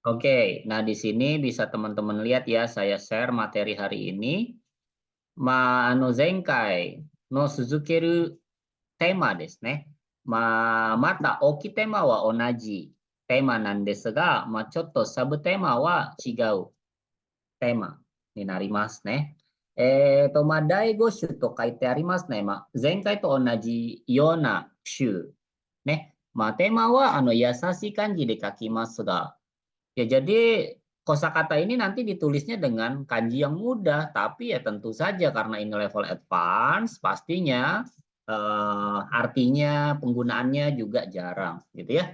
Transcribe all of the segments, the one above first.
Oke, nah di sini bisa teman-teman lihat ya, saya share materi hari ini. Zenkai no suzukeru tema desu ne. Mata oki tema wa onaji tema nan desu ga, chotto sabu tema wa chigau tema ni narimasu ne. Daigo shu to kaite arimasu ne. Zenkai to onaji yona shu ne. Tema wa yasashi kanji de kakimasu ga. Ya, jadi kosakata ini nanti ditulisnya dengan kanji yang mudah, tapi ya tentu saja karena ini level advance, pastinya artinya, penggunaannya juga jarang, gitu ya.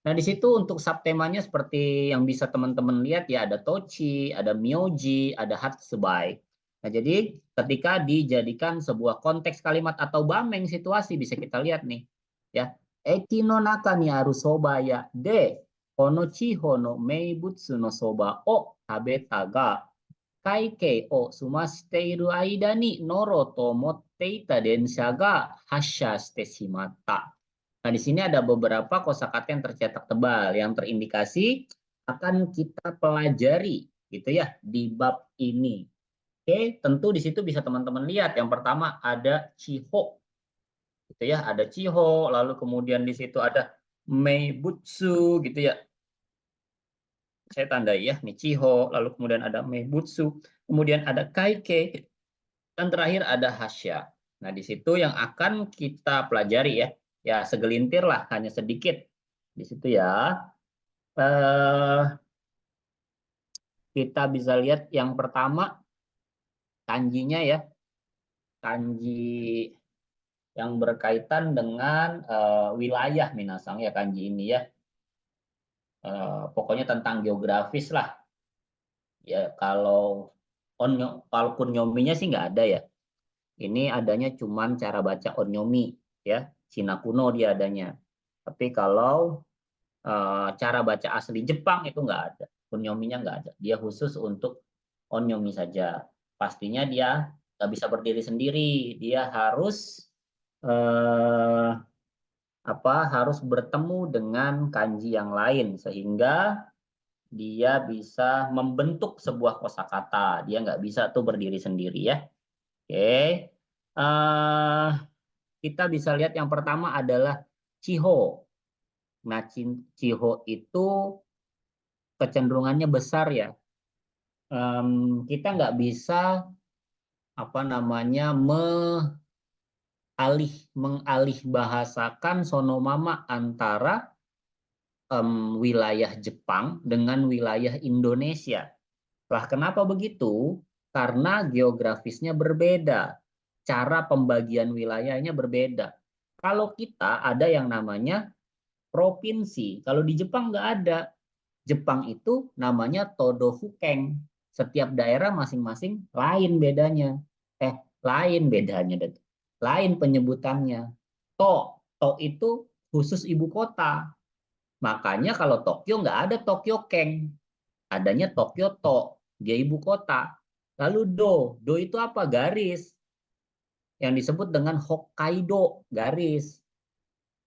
Nah, di situ untuk subtemanya seperti yang bisa teman-teman lihat ya, ada tochi, ada myoji, ada hatsubai. Nah, jadi ketika dijadikan sebuah konteks kalimat atau bameng situasi bisa kita lihat nih, ya. Eki no naka ni aru soba ya de kono chiho no meibutsu no soba o tabeta ga kaikei o sumashite iru aida ni noro to motte ita densha ga hassha shite shimatta. Nah, di sini ada beberapa kosakata yang tercetak tebal yang terindikasi akan kita pelajari gitu ya di bab ini. Oke, tentu di situ bisa teman-teman lihat. Yang pertama ada chiho gitu ya, ada chiho, lalu kemudian di situ ada meibutsu gitu ya. Saya tandai ya, nih chiho, lalu kemudian ada meibutsu, kemudian ada kaike, dan terakhir ada hasya. Nah, di situ yang akan kita pelajari ya, ya segelintir lah, hanya sedikit di situ ya. Eh, kita bisa lihat yang pertama kanjinya ya, kanji yang berkaitan dengan wilayah minasang ya kanji ini ya. Pokoknya tentang geografis lah. Ya kalau kalaupun nyominya sih nggak ada ya. Ini adanya cuman cara baca onyomi ya, Cina kuno dia adanya. Tapi kalau cara baca asli Jepang itu nggak ada, onyominya nggak ada. Dia khusus untuk onyomi saja. Pastinya dia nggak bisa berdiri sendiri, dia harus eh, harus bertemu dengan kanji yang lain sehingga dia bisa membentuk sebuah kosakata. Dia nggak bisa tuh berdiri sendiri ya. Oke. Eh, kita bisa lihat yang pertama adalah Chiho. Nah, Chiho itu kecenderungannya besar ya. Kita nggak bisa mengalih bahasakan sonomama antara wilayah Jepang dengan wilayah Indonesia. Lah, kenapa begitu? Karena geografisnya berbeda, cara pembagian wilayahnya berbeda. Kalau kita ada yang namanya provinsi, kalau di Jepang nggak ada. Jepang itu namanya Todofuken. Setiap daerah masing-masing lain bedanya. Lain bedanya. Lain penyebutannya. To itu khusus ibu kota. Makanya kalau Tokyo nggak ada Tokyo Ken. Adanya Tokyo To. Dia ibu kota. Lalu Do itu apa? Garis. Yang disebut dengan Hokkaido, garis.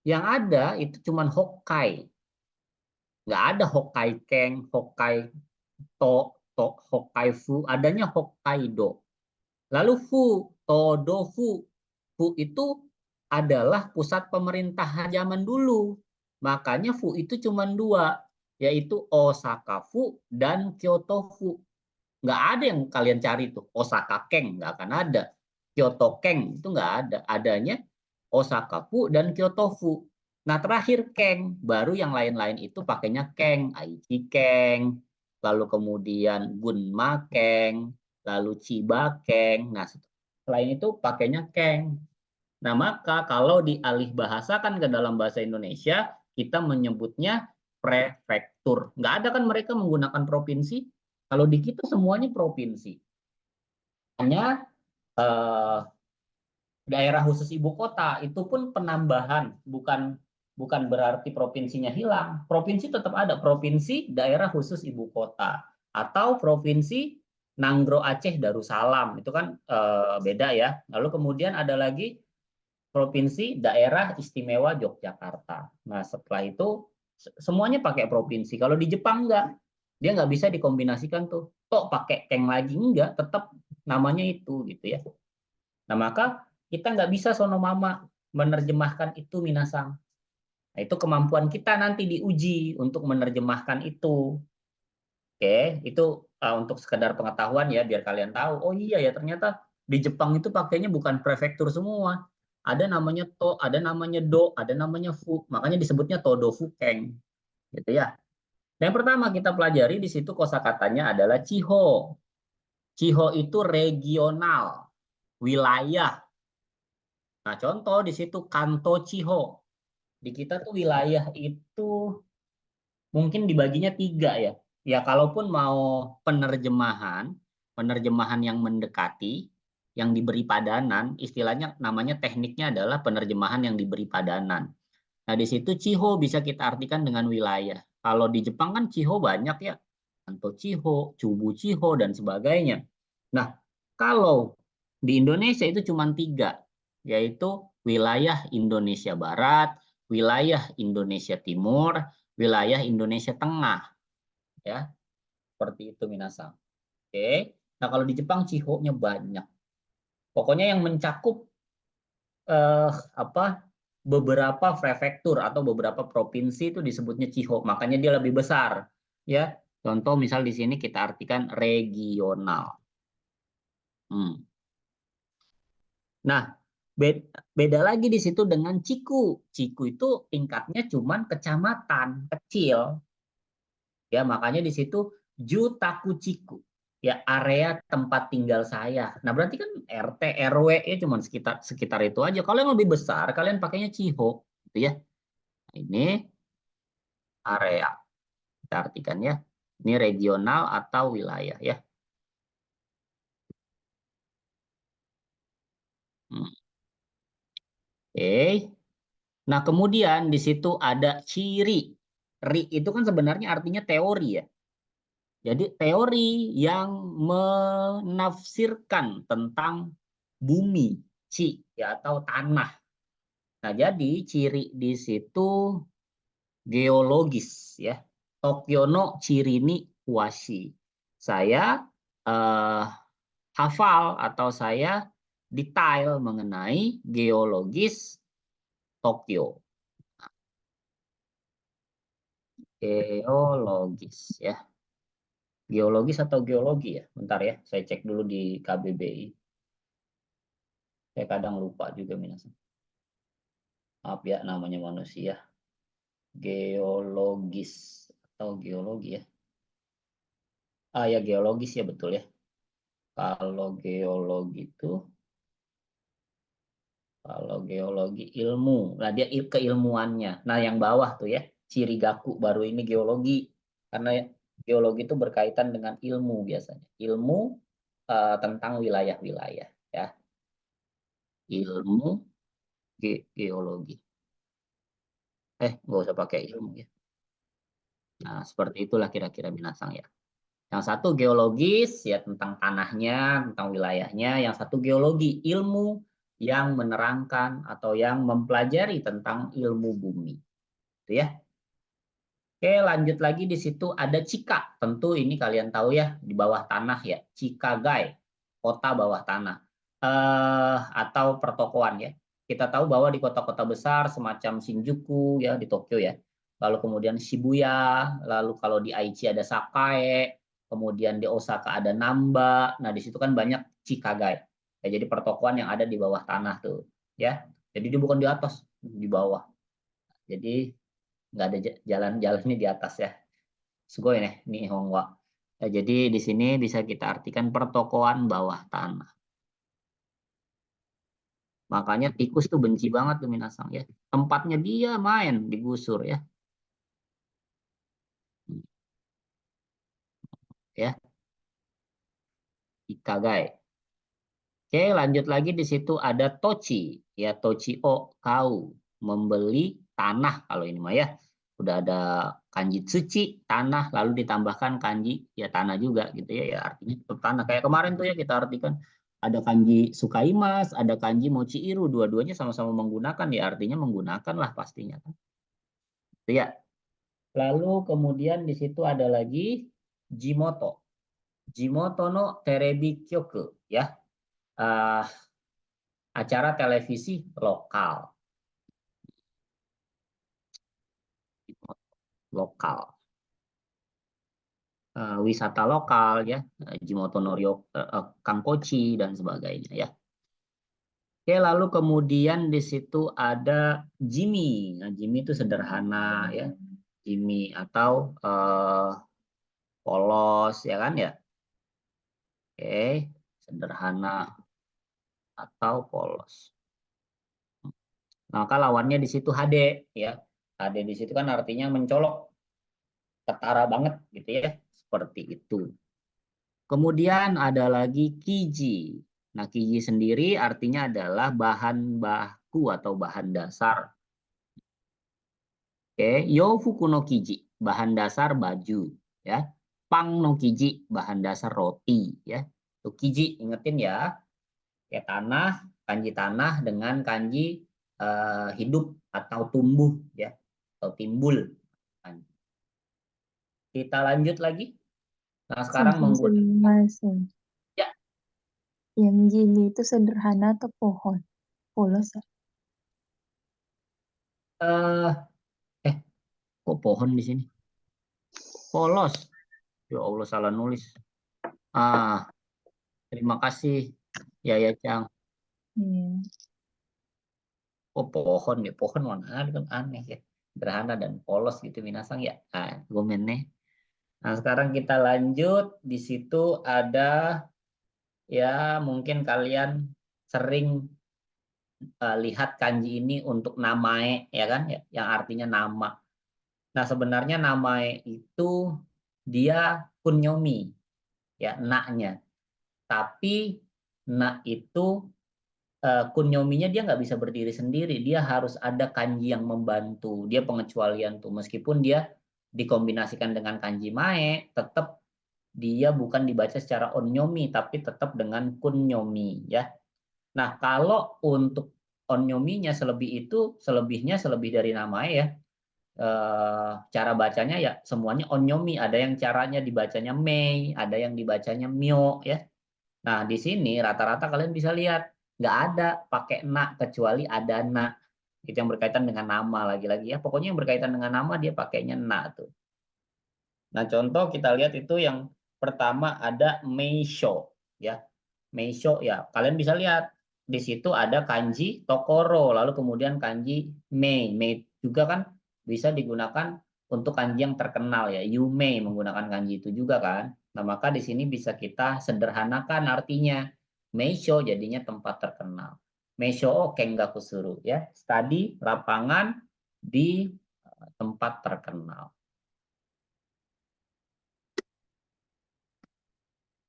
Yang ada itu cuma Hokkai. Nggak ada Hokkaiken, Hokkai Hokkaifu, adanya Hokkaido. Lalu Todofu. Fu itu adalah pusat pemerintahan zaman dulu. Makanya Fu itu cuma dua, yaitu Osaka Fu dan Kyoto Fu. Nggak ada yang kalian cari tuh, Osaka Keng, nggak akan ada. Kyoto Keng itu nggak ada. Adanya Osaka Fu dan Kyoto Fu. Nah, terakhir Keng, baru yang lain-lain itu pakainya Keng, Aichi Keng, lalu kemudian Gunma Keng, lalu Chiba Keng. Nah, selain itu pakainya Keng. Nah, maka kalau dialih bahasakan ke dalam bahasa Indonesia, kita menyebutnya prefektur. Nggak ada kan mereka menggunakan provinsi? Kalau di kita semuanya provinsi. Hanya eh, daerah khusus ibu kota itu pun penambahan, bukan bukan berarti provinsinya hilang. Provinsi tetap ada, provinsi daerah khusus ibu kota atau provinsi Nanggro Aceh Darussalam itu kan beda ya. Lalu kemudian ada lagi provinsi daerah istimewa Yogyakarta. Nah, setelah itu semuanya pakai provinsi. Kalau di Jepang enggak. Dia nggak bisa dikombinasikan tuh. Tok pakai keng lagi enggak, tetap namanya itu gitu ya. Nah, maka kita nggak bisa sono mama menerjemahkan itu minasang. Nah, itu kemampuan kita nanti diuji untuk menerjemahkan itu. Oke, itu untuk sekedar pengetahuan ya, biar kalian tahu. Oh iya ya, ternyata di Jepang itu pakainya bukan prefektur semua. Ada namanya to, ada namanya do, ada namanya fu. Makanya disebutnya todo fukeng, gitu ya. Yang pertama kita pelajari di situ kosakatanya adalah chiho. Chiho itu regional, wilayah. Nah, contoh di situ Kanto Chiho. Di kita tuh wilayah itu mungkin dibaginya tiga ya. Ya, kalaupun mau penerjemahan, penerjemahan yang mendekati, yang diberi padanan, istilahnya namanya tekniknya adalah penerjemahan yang diberi padanan. Nah, di situ Chiho bisa kita artikan dengan wilayah. Kalau di Jepang kan Chiho banyak ya. Kanto Chiho, Chubu Chiho, dan sebagainya. Nah, kalau di Indonesia itu cuma tiga, yaitu wilayah Indonesia Barat, wilayah Indonesia Timur, wilayah Indonesia Tengah. Ya, seperti itu minasang. Oke. Nah, kalau di Jepang Chiho-nya banyak. Pokoknya yang mencakup apa beberapa prefektur atau beberapa provinsi itu disebutnya Chiho, makanya dia lebih besar ya. Contoh misal di sini kita artikan regional. Hmm. Nah, beda lagi di situ dengan Ciku. Ciku itu tingkatnya cuman kecamatan kecil ya, makanya di situ Jutaku Ciku. Ya, area tempat tinggal saya. Nah, berarti kan RT RW ya cuman sekitar sekitar itu aja. Kalau yang lebih besar kalian pakainya Ciho gitu ya. Nah, ini area. Kita artikan ya. Ini regional atau wilayah ya. Hmm. Oke. Nah, kemudian di situ ada ciri. Ri itu kan sebenarnya artinya teori ya. Jadi teori yang menafsirkan tentang bumi, ci ya atau tanah. Nah, jadi ciri di situ geologis ya. Tokyo no ciri ni washi. Saya eh, hafal atau saya detail mengenai geologis Tokyo. Geologis ya. Geologis atau geologi ya? Bentar ya, saya cek dulu di KBBI. Saya kadang lupa juga minasan. Maaf ya, namanya manusia. Geologis atau geologi ya. Ah ya, geologis ya betul ya. Kalau geologi itu, kalau geologi ilmu. Nah, dia keilmuannya. Nah, yang bawah tuh ya, ciri gaku baru ini geologi. Karena geologi itu berkaitan dengan ilmu biasanya. Ilmu tentang wilayah-wilayah ya. Ilmu geologi. Nggak usah pakai ilmu ya. Nah, seperti itulah kira-kira binatang ya. Yang satu geologis ya tentang tanahnya, tentang wilayahnya. Yang satu geologi, ilmu yang menerangkan atau yang mempelajari tentang ilmu bumi. Itu ya. Oke, lanjut lagi di situ ada Cika. Tentu ini kalian tahu ya, di bawah tanah ya. Cikagai, kota bawah tanah. Atau pertokoan ya. Kita tahu bahwa di kota-kota besar semacam Shinjuku ya di Tokyo ya. Lalu kemudian Shibuya, lalu kalau di Aichi ada Sakae, kemudian di Osaka ada Namba. Nah, di situ kan banyak Cikagai. Ya, jadi pertokoan yang ada di bawah tanah tuh ya. Jadi dia bukan di atas, di bawah. Jadi nggak ada jalan-jalannya di atas ya. Sugoi nih, Nihonwa. Nah, jadi di sini bisa kita artikan pertokoan bawah tanah. Makanya tikus tuh benci banget tuh Minasang ya. Tempatnya dia main digusur ya. Ya, Ikagai. Oke, lanjut lagi di situ ada tochi. Ya, tochi o kau, membeli tanah kalau ini mah ya. Udah ada kanji tsuchi, tanah, lalu ditambahkan kanji ya tanah juga gitu ya. Ya artinya tetap tanah. Kayak kemarin tuh ya kita artikan ada kanji sukaimas, ada kanji mochiiru, dua-duanya sama-sama menggunakan ya artinya menggunakan lah pastinya kan. Itu ya. Lalu kemudian di situ ada lagi Jimoto. Jimoto no terebi kyoku, ya. Acara televisi lokal. Lokal. Wisata lokal, ya. Jimoto no Kankochi dan sebagainya, ya. Oke, lalu kemudian di situ ada Jimmy. Nah, Jimmy itu sederhana, ya. Jimmy atau polos, ya kan, ya. Oke, sederhana atau polos. Maka lawannya di situ HD, ya. HD di situ kan artinya mencolok, ketara banget gitu ya, seperti itu. Kemudian ada lagi kiji. Nah, kiji sendiri artinya adalah bahan baku atau bahan dasar. Oke, yofuku no kiji, bahan dasar baju, ya. Pang no kiji, bahan dasar roti, ya. Tuh kiji, ingetin ya. Kayak kanji tanah dengan kanji hidup atau tumbuh, ya, atau timbul. Kita lanjut lagi. Nah, sekarang menggunakan, ya, Yang gini itu sederhana atau pohon? Polos ya? eh kok pohon di sini? Polos. Ya Allah, salah nulis. Terima kasih. Ya, ya, Cang. Iya. Oh, pohon ya, pohon mana ada, kan aneh ya. Sederhana dan polos gitu minasang ya. Gomen nih. Nah, sekarang kita lanjut. Di situ ada, ya, mungkin kalian sering lihat kanji ini untuk namae, ya kan, ya, yang artinya nama. Nah, sebenarnya namae itu dia kunyomi, ya, naknya. Tapi nak itu kunyominya dia nggak bisa berdiri sendiri, dia harus ada kanji yang membantu, dia pengecualian tuh, meskipun dia dikombinasikan dengan kanji mae, tetap dia bukan dibaca secara onyomi, tapi tetap dengan kunyomi, ya. Nah, kalau untuk onyominya selebihnya selebih dari namae, ya. Cara bacanya ya semuanya onyomi, ada yang caranya dibacanya mei, ada yang dibacanya myo, ya. Nah, di sini rata-rata kalian bisa lihat nggak ada pakai na, kecuali ada na. Itu yang berkaitan dengan nama lagi-lagi, ya. Pokoknya yang berkaitan dengan nama dia pakainya na tuh. Nah, contoh kita lihat itu yang pertama ada meisho, ya. Meisho, ya. Kalian bisa lihat di situ ada kanji tokoro, lalu kemudian kanji mei. Mei juga kan bisa digunakan untuk kanji yang terkenal, ya. Yumei menggunakan kanji itu juga kan. Nah, maka di sini bisa kita sederhanakan artinya. Meisho jadinya tempat terkenal. Meisho o kengaku suru, ya. Studi lapangan di tempat terkenal.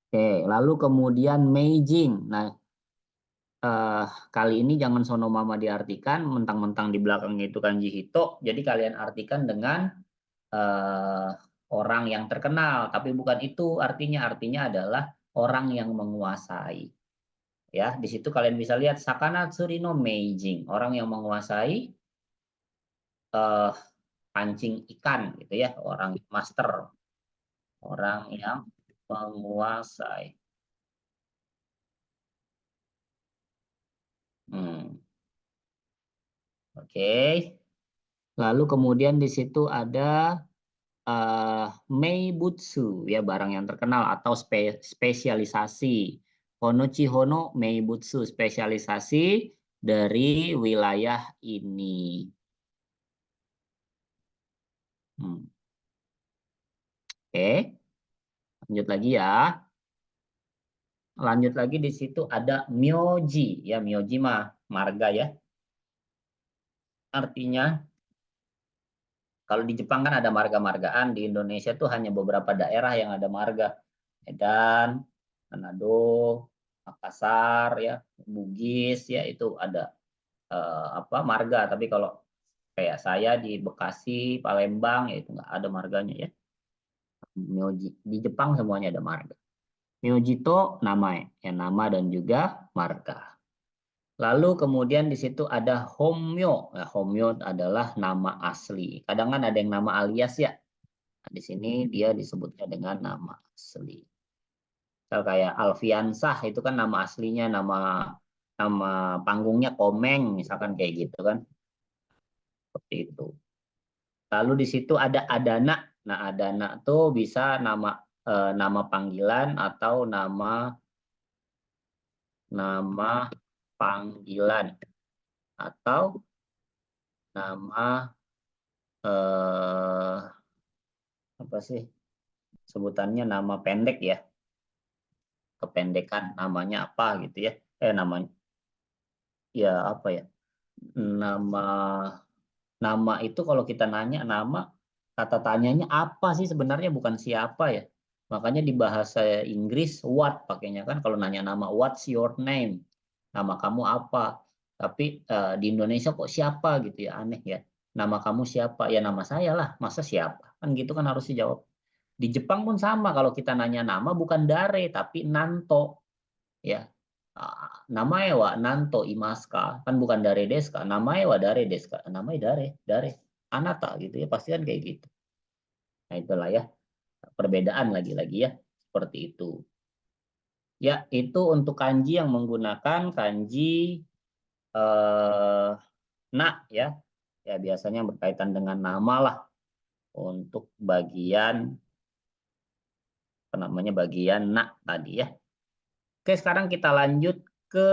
Oke, lalu kemudian Meijing. Nah, kali ini jangan sono mama diartikan, mentang-mentang di belakangnya itu kanji hito, jadi kalian artikan dengan eh, orang yang terkenal, tapi bukan itu artinya. Artinya adalah orang yang menguasai. Ya, di situ kalian bisa lihat Sakana Tsurino Meijing, orang yang menguasai eh, pancing ikan gitu ya, orang master, orang yang menguasai. Oke. Lalu kemudian di situ ada Meibutsu, ya, barang yang terkenal atau spesialisasi. Honochi Hono Meibutsu, spesialisasi dari wilayah ini. Oke, lanjut lagi ya. Lanjut lagi di situ ada Myoji, ya. Myoji mah marga, ya. Artinya kalau di Jepang kan ada marga-margaan, di Indonesia tuh hanya beberapa daerah yang ada marga. Medan, Manado, Makassar, ya, Bugis, ya, itu ada marga. Tapi kalau kayak saya di Bekasi, Palembang, ya itu nggak ada marganya, ya. Myoji. Di Jepang semuanya ada marga. Myojito nama, ya, nama dan juga marga. Lalu kemudian di situ ada Homyo. Nah, Homyo adalah nama asli. Kadang kan ada yang nama alias, ya. Nah, di sini dia disebutnya dengan nama asli. Misal kayak Alfiansah itu kan nama aslinya, nama nama panggungnya Komeng, misalkan kayak gitu kan. Seperti itu. Lalu di situ ada Adana. Nah, Adana tuh bisa nama panggilan atau nama panggilan atau nama eh, apa sih sebutannya, nama pendek ya, kependekan namanya apa gitu ya, namanya ya apa ya, nama nama itu kalau kita nanya nama, kata tanyanya apa sih sebenarnya, bukan siapa ya. Makanya di bahasa Inggris what pakainya kan, kalau nanya nama what's your name, nama kamu apa. Tapi di Indonesia kok siapa gitu ya, aneh ya. Nama kamu siapa? Ya nama saya lah, masa siapa? Kan gitu kan harus dijawab. Di Jepang pun sama, kalau kita nanya nama bukan dare tapi nanto ya. Namae wa nanto imasu ka, kan bukan dare desu ka, namae wa dare desu ka, namae dare dare anata gitu ya, pasti kan kayak gitu. Nah itulah ya perbedaan lagi-lagi ya, seperti itu ya. Itu untuk kanji yang menggunakan kanji eh, na ya, ya biasanya berkaitan dengan nama lah untuk bagian apa namanya, bagian na tadi ya. Oke, sekarang kita lanjut ke,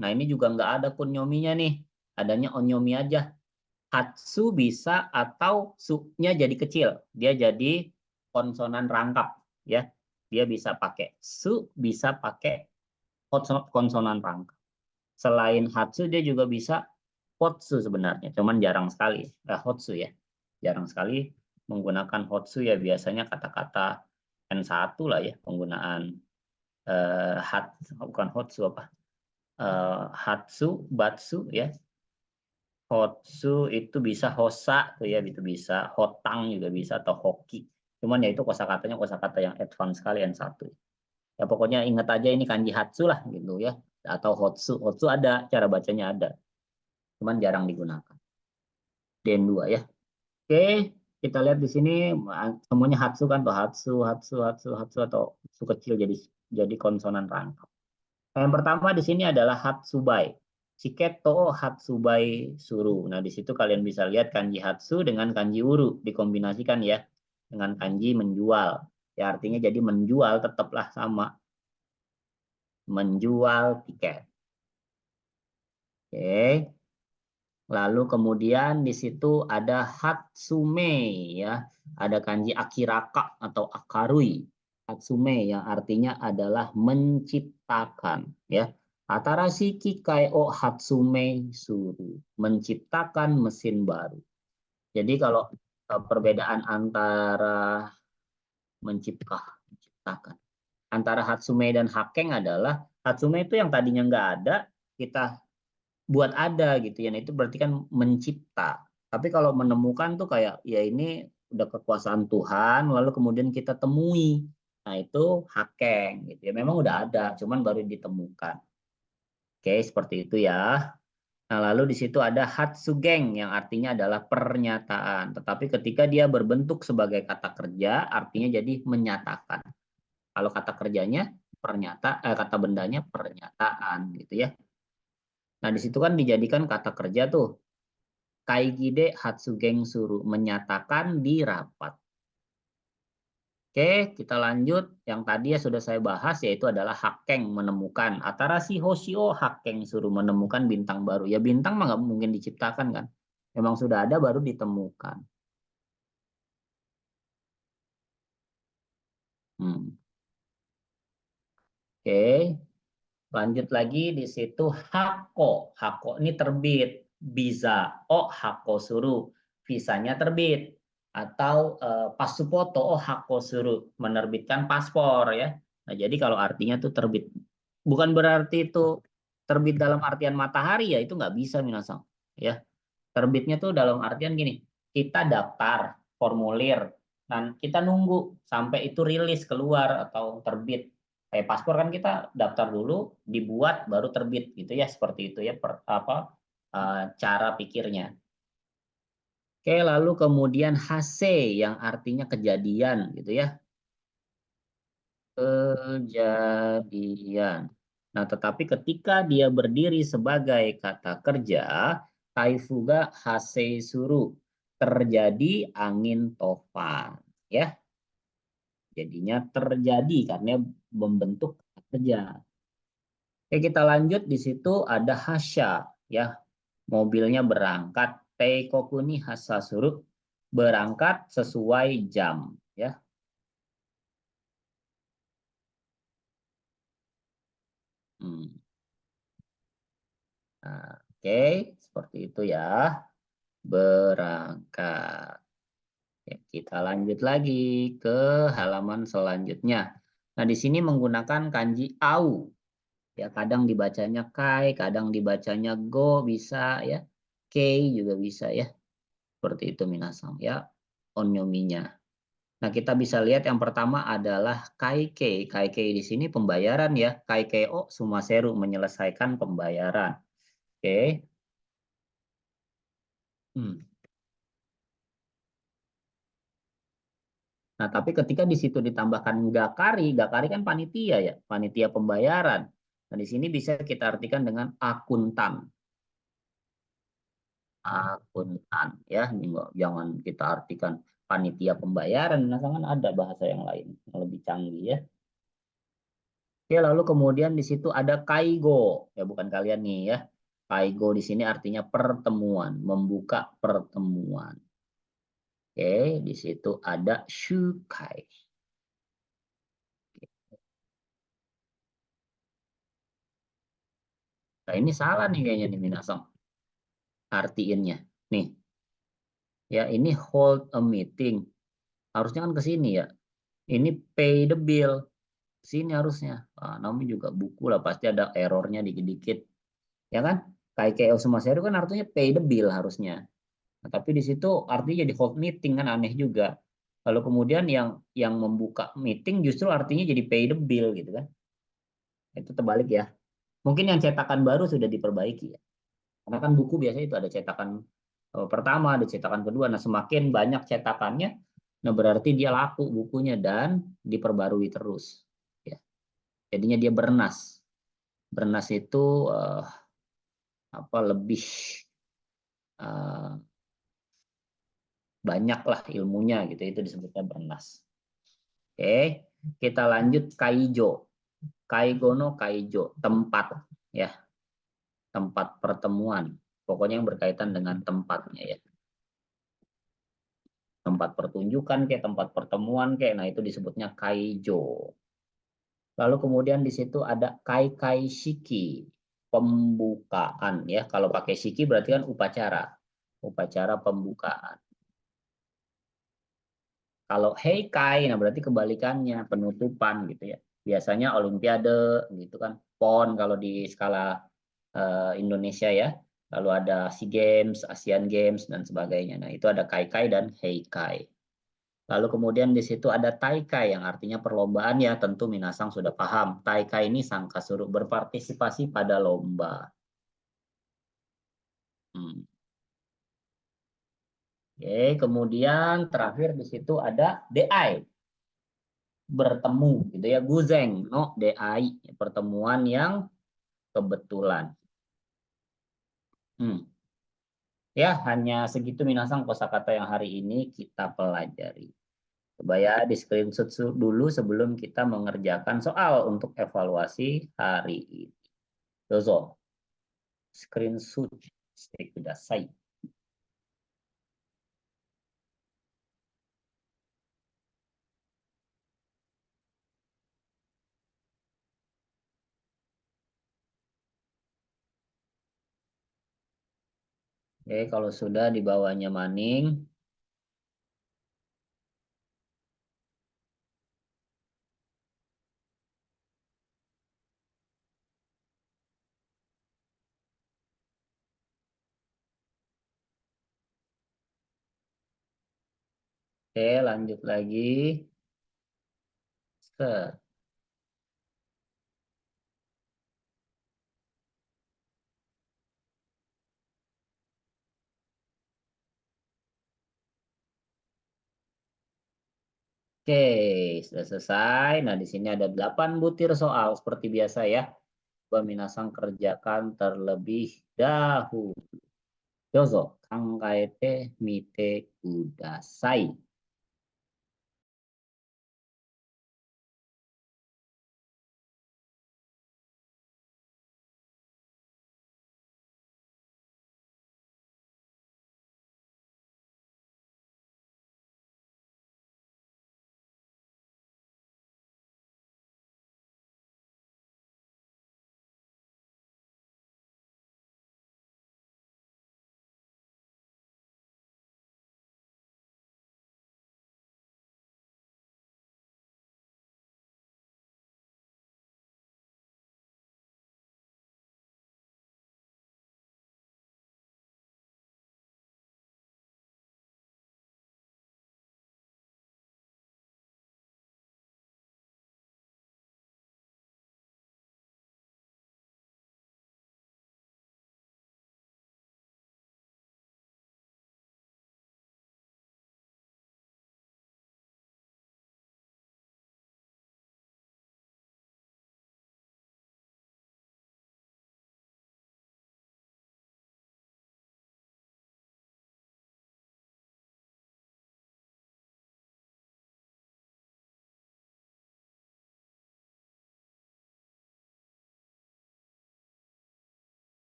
nah ini juga nggak ada kunyominya nih, adanya onyomi aja. Hatsu bisa atau su-nya jadi kecil, dia jadi konsonan rangkap ya. Dia bisa pakai su, bisa pakai konsonan rangkap. Selain hatsu dia juga bisa hotsu sebenarnya, cuman jarang sekali. Hotsu ya, jarang sekali menggunakan hotsu ya, biasanya kata-kata N1 lah ya penggunaan bukan hotsu apa, hatsu, batsu ya. Hotsu itu bisa hosa tuh ya, itu bisa hotang juga bisa, atau hoki. Cuman ya itu kosakatanya kosakata yang advance sekali N1. Ya pokoknya ingat aja ini kanji hatsu lah gitu ya, atau hotsu. Hotsu ada cara bacanya ada, cuman jarang digunakan. Den 2 ya. Oke, kita lihat di sini semuanya hatsu kan, tuh hatsu, hatsu, hatsu, hatsu, atau su kecil jadi konsonan rangkap. Yang pertama di sini adalah hatsubai. Shiketo hatsubai suru. Nah, di situ kalian bisa lihat kanji hatsu dengan kanji uru dikombinasikan ya, dengan kanji menjual. Ya artinya jadi menjual tetaplah sama. Menjual tiket. Oke. Lalu kemudian di situ ada hatsume ya. Ada kanji akiraka atau akarui. Hatsume yang artinya adalah menciptakan ya. Atarashi kikai o hatsume suru. Menciptakan mesin baru. Jadi kalau perbedaan antara menciptakan antara hatsume dan hakeng adalah, hatsume itu yang tadinya nggak ada kita buat ada gitu ya. Nah, itu berarti kan mencipta. Tapi kalau menemukan tuh kayak ya ini udah kekuasaan Tuhan lalu kemudian kita temui. Nah, itu hakeng gitu ya. Memang udah ada, cuman baru ditemukan. Oke, seperti itu ya. Nah, lalu di situ ada hatsugeng yang artinya adalah pernyataan. Tetapi ketika dia berbentuk sebagai kata kerja, artinya jadi menyatakan. Kalau kata kerjanya kata bendanya pernyataan gitu ya. Nah, di situ kan dijadikan kata kerja tuh. Kaigide Hatsugeng Suru, menyatakan di rapat. Oke, kita lanjut. Yang tadi ya sudah saya bahas, yaitu adalah Hakeng, menemukan. Atarashi Hoshio Hakeng Suru, menemukan bintang baru. Ya bintang mah nggak mungkin diciptakan kan. Memang sudah ada baru ditemukan. Oke, lanjut lagi di situ Hako. Hako ini terbit. Bisa. Oh, Hako Suru. Visanya terbit. Atau Pasupoto. Oh, Hako Suru. Menerbitkan paspor ya. Nah, jadi kalau artinya tuh terbit. Bukan berarti itu terbit dalam artian matahari ya. Itu nggak bisa minasang. Ya. Terbitnya tuh dalam artian gini. Kita daftar formulir. Dan kita nunggu sampai itu rilis keluar atau terbit. Kayak paspor kan kita daftar dulu, dibuat baru terbit gitu ya, seperti itu ya cara pikirnya. Oke, lalu kemudian hase yang artinya kejadian gitu ya. Kejadian. Nah, tetapi ketika dia berdiri sebagai kata kerja, taifuga hase suru, terjadi angin topan, ya. Jadinya terjadi karena membentuk kata kerja. Oke, kita lanjut di situ ada hasya, ya. Mobilnya berangkat, teikokuni hasasuru, berangkat sesuai jam, ya. Hmm. Nah, oke, seperti itu ya. Berangkat. Ya, kita lanjut lagi ke halaman selanjutnya. Nah, di sini menggunakan kanji au. Ya, kadang dibacanya kai, kadang dibacanya go bisa ya. Kei juga bisa ya. Seperti itu minasang ya. Onyominya. Nah, kita bisa lihat yang pertama adalah kaikei. Kaikei di sini pembayaran ya. Kaikei o sumaseru menyelesaikan pembayaran. Oke. Hmm. Nah, tapi ketika di situ ditambahkan gakari, gakari kan panitia ya, panitia pembayaran. Nah, di sini bisa kita artikan dengan akuntan. Akuntan ya, ini jangan kita artikan panitia pembayaran, nah kan ada bahasa yang lain yang lebih canggih ya. Oke, lalu kemudian di situ ada kaigo, ya bukan kalian nih ya. Kaigo di sini artinya pertemuan, membuka pertemuan. Oke, di situ ada shukai. Nah, ini salah nih kayaknya nih Minasong. Artiinnya. Nih, ya ini hold a meeting. Harusnya kan ke sini ya. Ini pay the bill. Sini harusnya. Nah, namun juga buku lah pasti ada errornya dikit-dikit. Ya kan? Kayak kayak Osuma Seru kan artinya pay the bill harusnya. Nah, tapi di situ artinya di hold meeting kan aneh juga. Lalu kemudian yang membuka meeting justru artinya jadi pay the bill gitu kan. Itu terbalik ya. Mungkin yang cetakan baru sudah diperbaiki ya. Karena kan buku biasanya itu ada cetakan pertama, ada cetakan kedua. Nah, semakin banyak cetakannya, nah berarti dia laku bukunya dan diperbarui terus. Ya. Jadinya dia bernas. Bernas itu apa lebih uh, banyak lah ilmunya gitu. Itu disebutnya bernas. Oke, kita lanjut kaijo. Kaigono kaijo, tempat ya, tempat pertemuan. Pokoknya yang berkaitan dengan tempatnya ya. Tempat pertunjukan kayak tempat pertemuan kayak nah itu disebutnya kaijo. Lalu kemudian di situ ada kai kai shiki, pembukaan ya. Kalau pakai shiki berarti kan upacara, upacara pembukaan. Kalau heikai nah berarti kebalikannya, penutupan gitu ya. Biasanya olimpiade gitu kan, pon kalau di skala Indonesia ya. Lalu ada SEA Games, Asian Games dan sebagainya. Nah, itu ada kai kai dan heikai. Lalu kemudian di situ ada Taika yang artinya perlombaan ya, tentu Minasang sudah paham. Taika ini sangka suruh berpartisipasi pada lomba. Hmm. Oke, kemudian terakhir di situ ada DI, bertemu gitu ya, guzeng, no DI, pertemuan yang kebetulan. Hmm. Ya, hanya segitu Minasang kosakata yang hari ini kita pelajari. Coba ya di screenshot dulu sebelum kita mengerjakan soal untuk evaluasi hari ini. Dozo. Screenshotしてください. Oke, kalau sudah di bawahnya maning. Oke, lanjut lagi. Set. Oke, sudah selesai. Nah, di sini ada 8 butir soal seperti biasa ya. Coba Minasang kerjakan terlebih dahulu. Dozo, kangaete mite kudasai.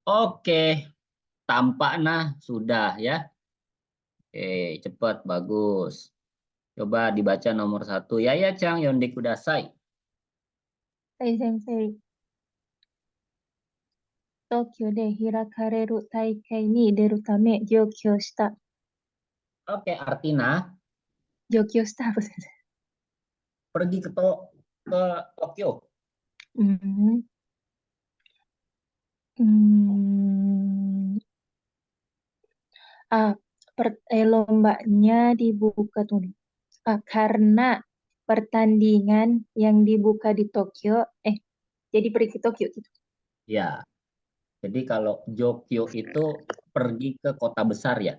Oke, tampaknya sudah ya. Oke, cepat, bagus. Coba dibaca nomor 1. Ya, Chang Yonde Kudasai. Hai Sensei, 東京で開かれる大会に出るため上京した。Oke, artinya 上京した、先生。pergi ke Tokyo. Hmm. Hmm. Ah, lombanya dibuka tuh. Karena pertandingan yang dibuka di Tokyo, jadi pergi ke Tokyo gitu. Ya, jadi kalau Jogyo itu pergi ke kota besar ya.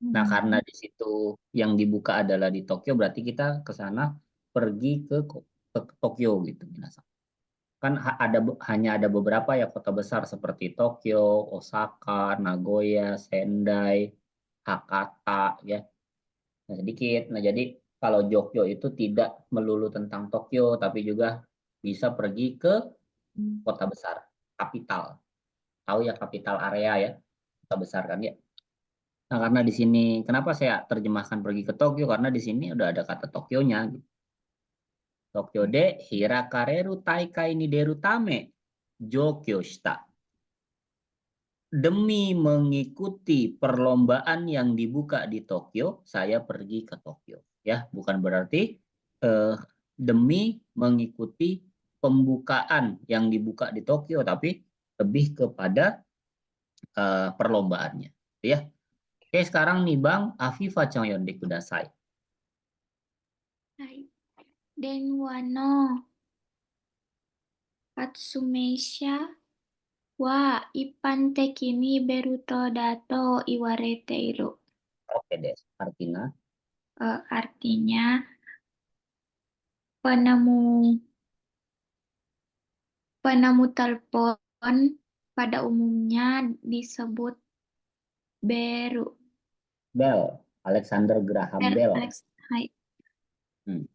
Nah, karena Hmm. di situ yang dibuka adalah di Tokyo, berarti kita ke sana pergi ke Tokyo gitu, minasan. Kan hanya ada beberapa ya kota besar seperti Tokyo, Osaka, Nagoya, Sendai, Hakata ya. Nah, sedikit. Nah, jadi kalau Jogyo itu tidak melulu tentang Tokyo, tapi juga bisa pergi ke kota besar, kapital. Tahu ya kapital area ya, kota besar kan ya. Nah, karena di sini, kenapa saya terjemahkan pergi ke Tokyo? Karena di sini udah ada kata Tokyonya. Gitu. Tokyo de Hirakareru Taikai ni Deru Tame Jogyo shita. Demi mengikuti perlombaan yang dibuka di Tokyo, saya pergi ke Tokyo. Ya, bukan berarti demi mengikuti pembukaan yang dibuka di Tokyo, tapi lebih kepada perlombaannya. Ya, oke sekarang nih Bang, Afifa Chongyonde Kudasai. はい。電話の発明者は一般的にベルトだと言われている。Oke deh, artinya Artinya penemu penemu telepon pada umumnya disebut Beru. Bell, Alexander Graham Bell. Alex, hai. Hmm.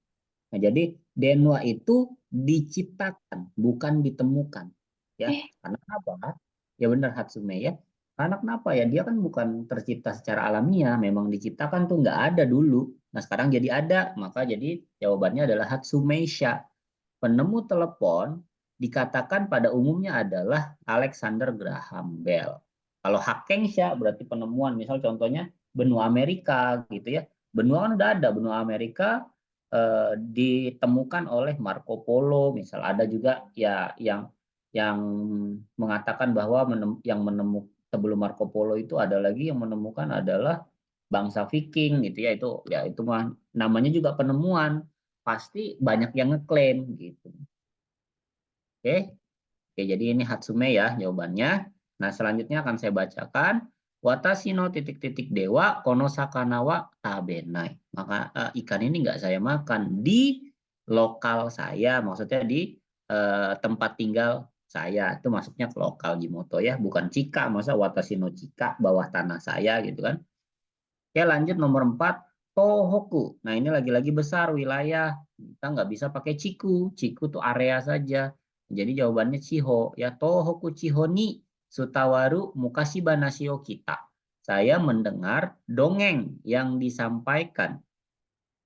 Nah, jadi Denwa itu diciptakan, bukan ditemukan. Ya, karena apa? Ya benar Hatsume ya. Karena kenapa ya? Dia kan bukan tercipta secara alamiah, memang diciptakan tuh nggak ada dulu. Nah, sekarang jadi ada, maka jadi jawabannya adalah Hatsumeisha. Penemu telepon dikatakan pada umumnya adalah Alexander Graham Bell. Kalau Hakensha berarti penemuan, misal contohnya benua Amerika gitu ya. Benua kan udah ada, benua Amerika ditemukan oleh Marco Polo, misal ada juga ya yang mengatakan bahwa yang menemukan sebelum Marco Polo itu ada lagi yang menemukan adalah bangsa Viking gitu ya, itu mah namanya juga penemuan, pasti banyak yang ngeklaim gitu. Oke. Oke, jadi ini Hatsume ya jawabannya. Nah, selanjutnya akan saya bacakan. Watashi no titik-titik dewa konosakana wa tabenai. Maka ikan ini nggak saya makan di lokal saya, maksudnya di tempat tinggal saya. Itu masuknya ke lokal Jimoto ya, bukan Cika. Masa Watashi no Cika, bawah tanah saya gitu kan. Oke, lanjut nomor 4. Tohoku. Nah, ini lagi-lagi besar wilayah. Kita nggak bisa pakai Ciku. Ciku tuh area saja. Jadi jawabannya Chiho. Ya, Tohoku Chihoni Sutawaru Mukashiba Nashio kita. Saya mendengar dongeng yang disampaikan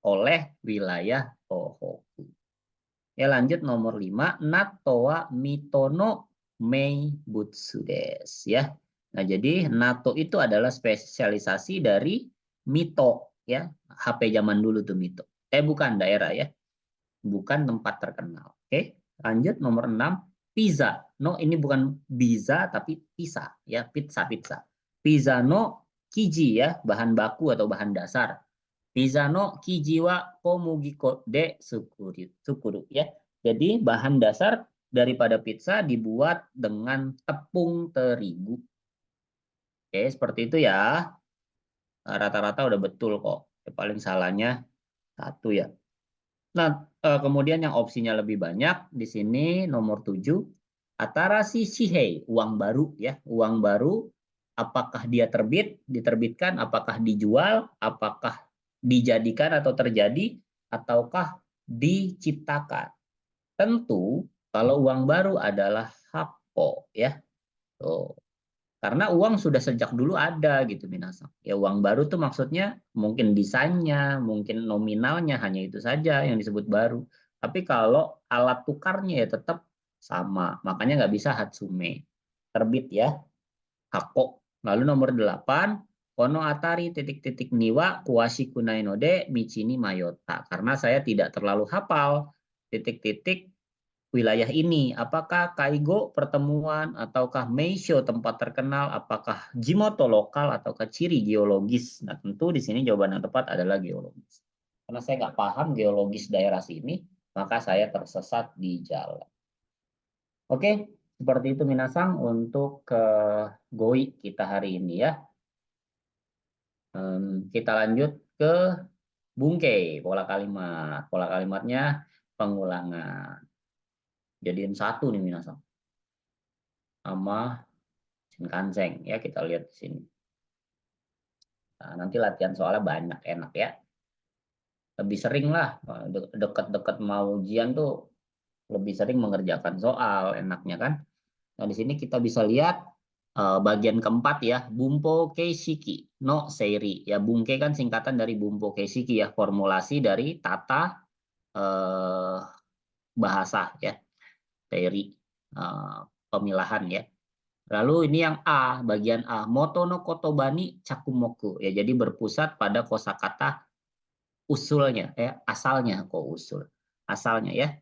oleh wilayah Tohoku. Ya, lanjut nomor 5. Natowa Mitono Mei Butsu des. Ya. Nah, jadi NATO itu adalah spesialisasi dari Mito ya. HP zaman dulu tuh Mito. Bukan daerah ya. Bukan tempat terkenal. Oke. Lanjut nomor 6. Pizza. No, ini bukan pizza tapi pizza ya, pizza. Pizza no kiji ya, bahan baku atau bahan dasar. Pizza no kiji wa komugiko de sukuru ya. Jadi bahan dasar daripada pizza dibuat dengan tepung terigu. Oke, seperti itu ya. Rata-rata udah betul kok. Paling salahnya satu ya. Nah, kemudian yang opsinya lebih banyak di sini nomor 7. Atarasi shihei, uang baru ya. Uang baru apakah dia diterbitkan, apakah dijual, apakah dijadikan atau terjadi, ataukah diciptakan. Tentu kalau uang baru adalah happo ya. Tuh. Karena uang sudah sejak dulu ada gitu minasan. Ya uang baru tuh maksudnya mungkin desainnya, mungkin nominalnya hanya itu saja yang disebut baru. Tapi kalau alat tukarnya ya tetap sama. Makanya nggak bisa Hatsume. Terbit ya. Hako. Lalu nomor 8, Kono Atari titik-titik niwa kuashi kunai no de michi ni mayota. Karena saya tidak terlalu hafal titik-titik wilayah ini. Apakah Kaigo pertemuan, ataukah Meisho tempat terkenal, apakah Jimoto lokal, ataukah ciri geologis. Nah tentu di sini jawaban yang tepat adalah geologis. Karena saya nggak paham geologis daerah sini, maka saya tersesat di jalan. Oke, seperti itu Minasang untuk GOI kita hari ini ya. Kita lanjut ke Bungkei, pola kalimat. Pola kalimatnya pengulangan. Jadiin satu nih Minasang. Sama Shinkansen ya, kita lihat di sini. Nah, nanti latihan soalnya banyak, enak ya. Lebih sering lah, deket-deket mau ujian tuh lebih sering mengerjakan soal, enaknya kan. Nah, di sini kita bisa lihat bagian keempat ya, Bumpo Keishiki no Seiri. Ya, Bungke kan singkatan dari Bumpo Keishiki ya, formulasi dari tata bahasa ya, Seiri, pemilahan ya. Lalu ini yang A, bagian A, moto no kotobani cakumoku. Ya, jadi berpusat pada kosakata usulnya, ya, asalnya kok usul. Asalnya ya.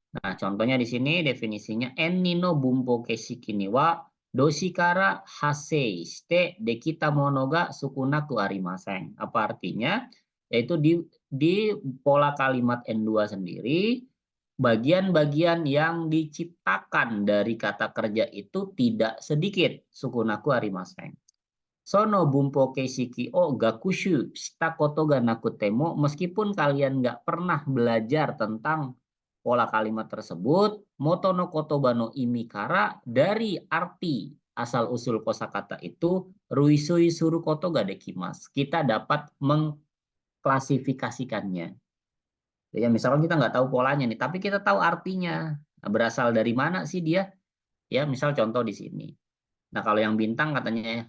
Nah, contohnya di sini definisinya enni no bumpo keishiki ni wa doshi kara hasei shite dekita mono ga sukunaku arimasen. Apa artinya? Yaitu di pola kalimat N2 sendiri, bagian-bagian yang diciptakan dari kata kerja itu tidak sedikit sukunaku arimasen. Sono bumpo keishiki o gakushu shita koto ga nakutemo, meskipun kalian nggak pernah belajar tentang pola kalimat tersebut, moto no kotoba no imi kara, dari arti asal usul kosakata itu ruisui suru koto ga dekimasu. Kita dapat mengklasifikasikannya. Ya, misalkan kita nggak tahu polanya nih, tapi kita tahu artinya. Nah, berasal dari mana sih dia? Ya, misal contoh di sini. Nah, kalau yang bintang katanya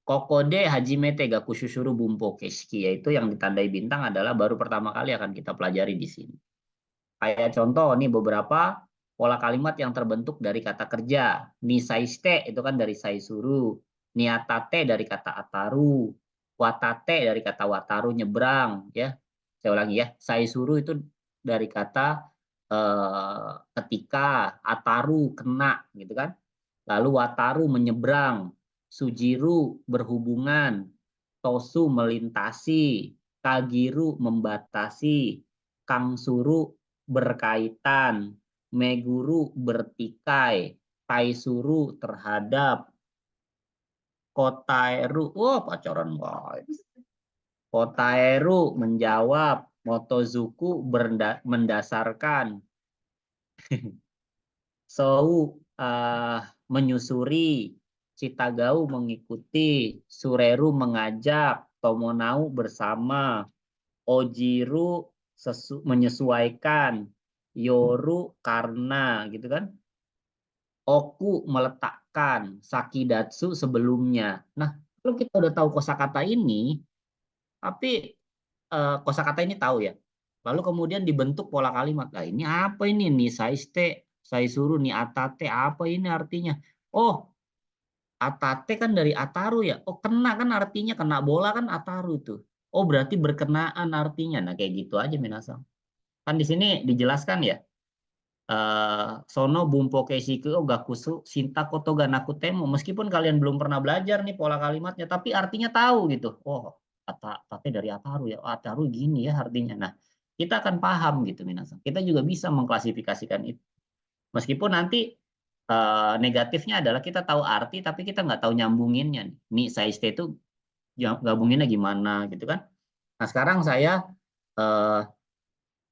Kokode hajimete ga kushusuru bumpo keishiki, yaitu yang ditandai bintang adalah baru pertama kali akan kita pelajari di sini. Kayak contoh nih beberapa pola kalimat yang terbentuk dari kata kerja. Nisaiste itu kan dari saisuru, niatate dari kata ataru, watate dari kata wataru nyebrang ya. Saya ulangi ya, saisuru itu dari kata ketika, ataru kena gitu kan. Lalu wataru menyeberang, sujiru berhubungan, tosu melintasi, kagiru membatasi, kangsuru berkaitan, meguru bertikai, taisuru terhadap, kotaeru, pacaran guys. Kotaeru menjawab, motozuku mendasarkan, Sou menyusuri, Citagau mengikuti, Sureru mengajak, Tomonau bersama, Ojiru menyesuaikan, Yoru karena gitu kan. Oku meletakkan, Sakidatsu sebelumnya. Nah, kalau kita udah tahu kosakata ini, tapi kosakata ini tahu ya. Lalu kemudian dibentuk pola kalimat. Nah, ini apa ini? Nih saiste, saisuru, nih atate, apa ini artinya? Oh, atate kan dari ataru ya. Oh, kena kan artinya, kena bola kan ataru itu. Oh, berarti berkenaan artinya. Nah, kayak gitu aja minasang. Kan di sini dijelaskan ya. Sono bumpo keishiku o gakusu shinta koto ga nakutemo. Meskipun kalian belum pernah belajar nih pola kalimatnya, tapi artinya tahu gitu. Oh, atate dari ataru ya. Oh, ataru gini ya artinya. Nah, kita akan paham gitu minasang. Kita juga bisa mengklasifikasikan itu. Meskipun nanti negatifnya adalah kita tahu arti tapi kita nggak tahu nyambunginnya. Nih saiste itu gabunginnya gimana gitu kan. Nah, sekarang saya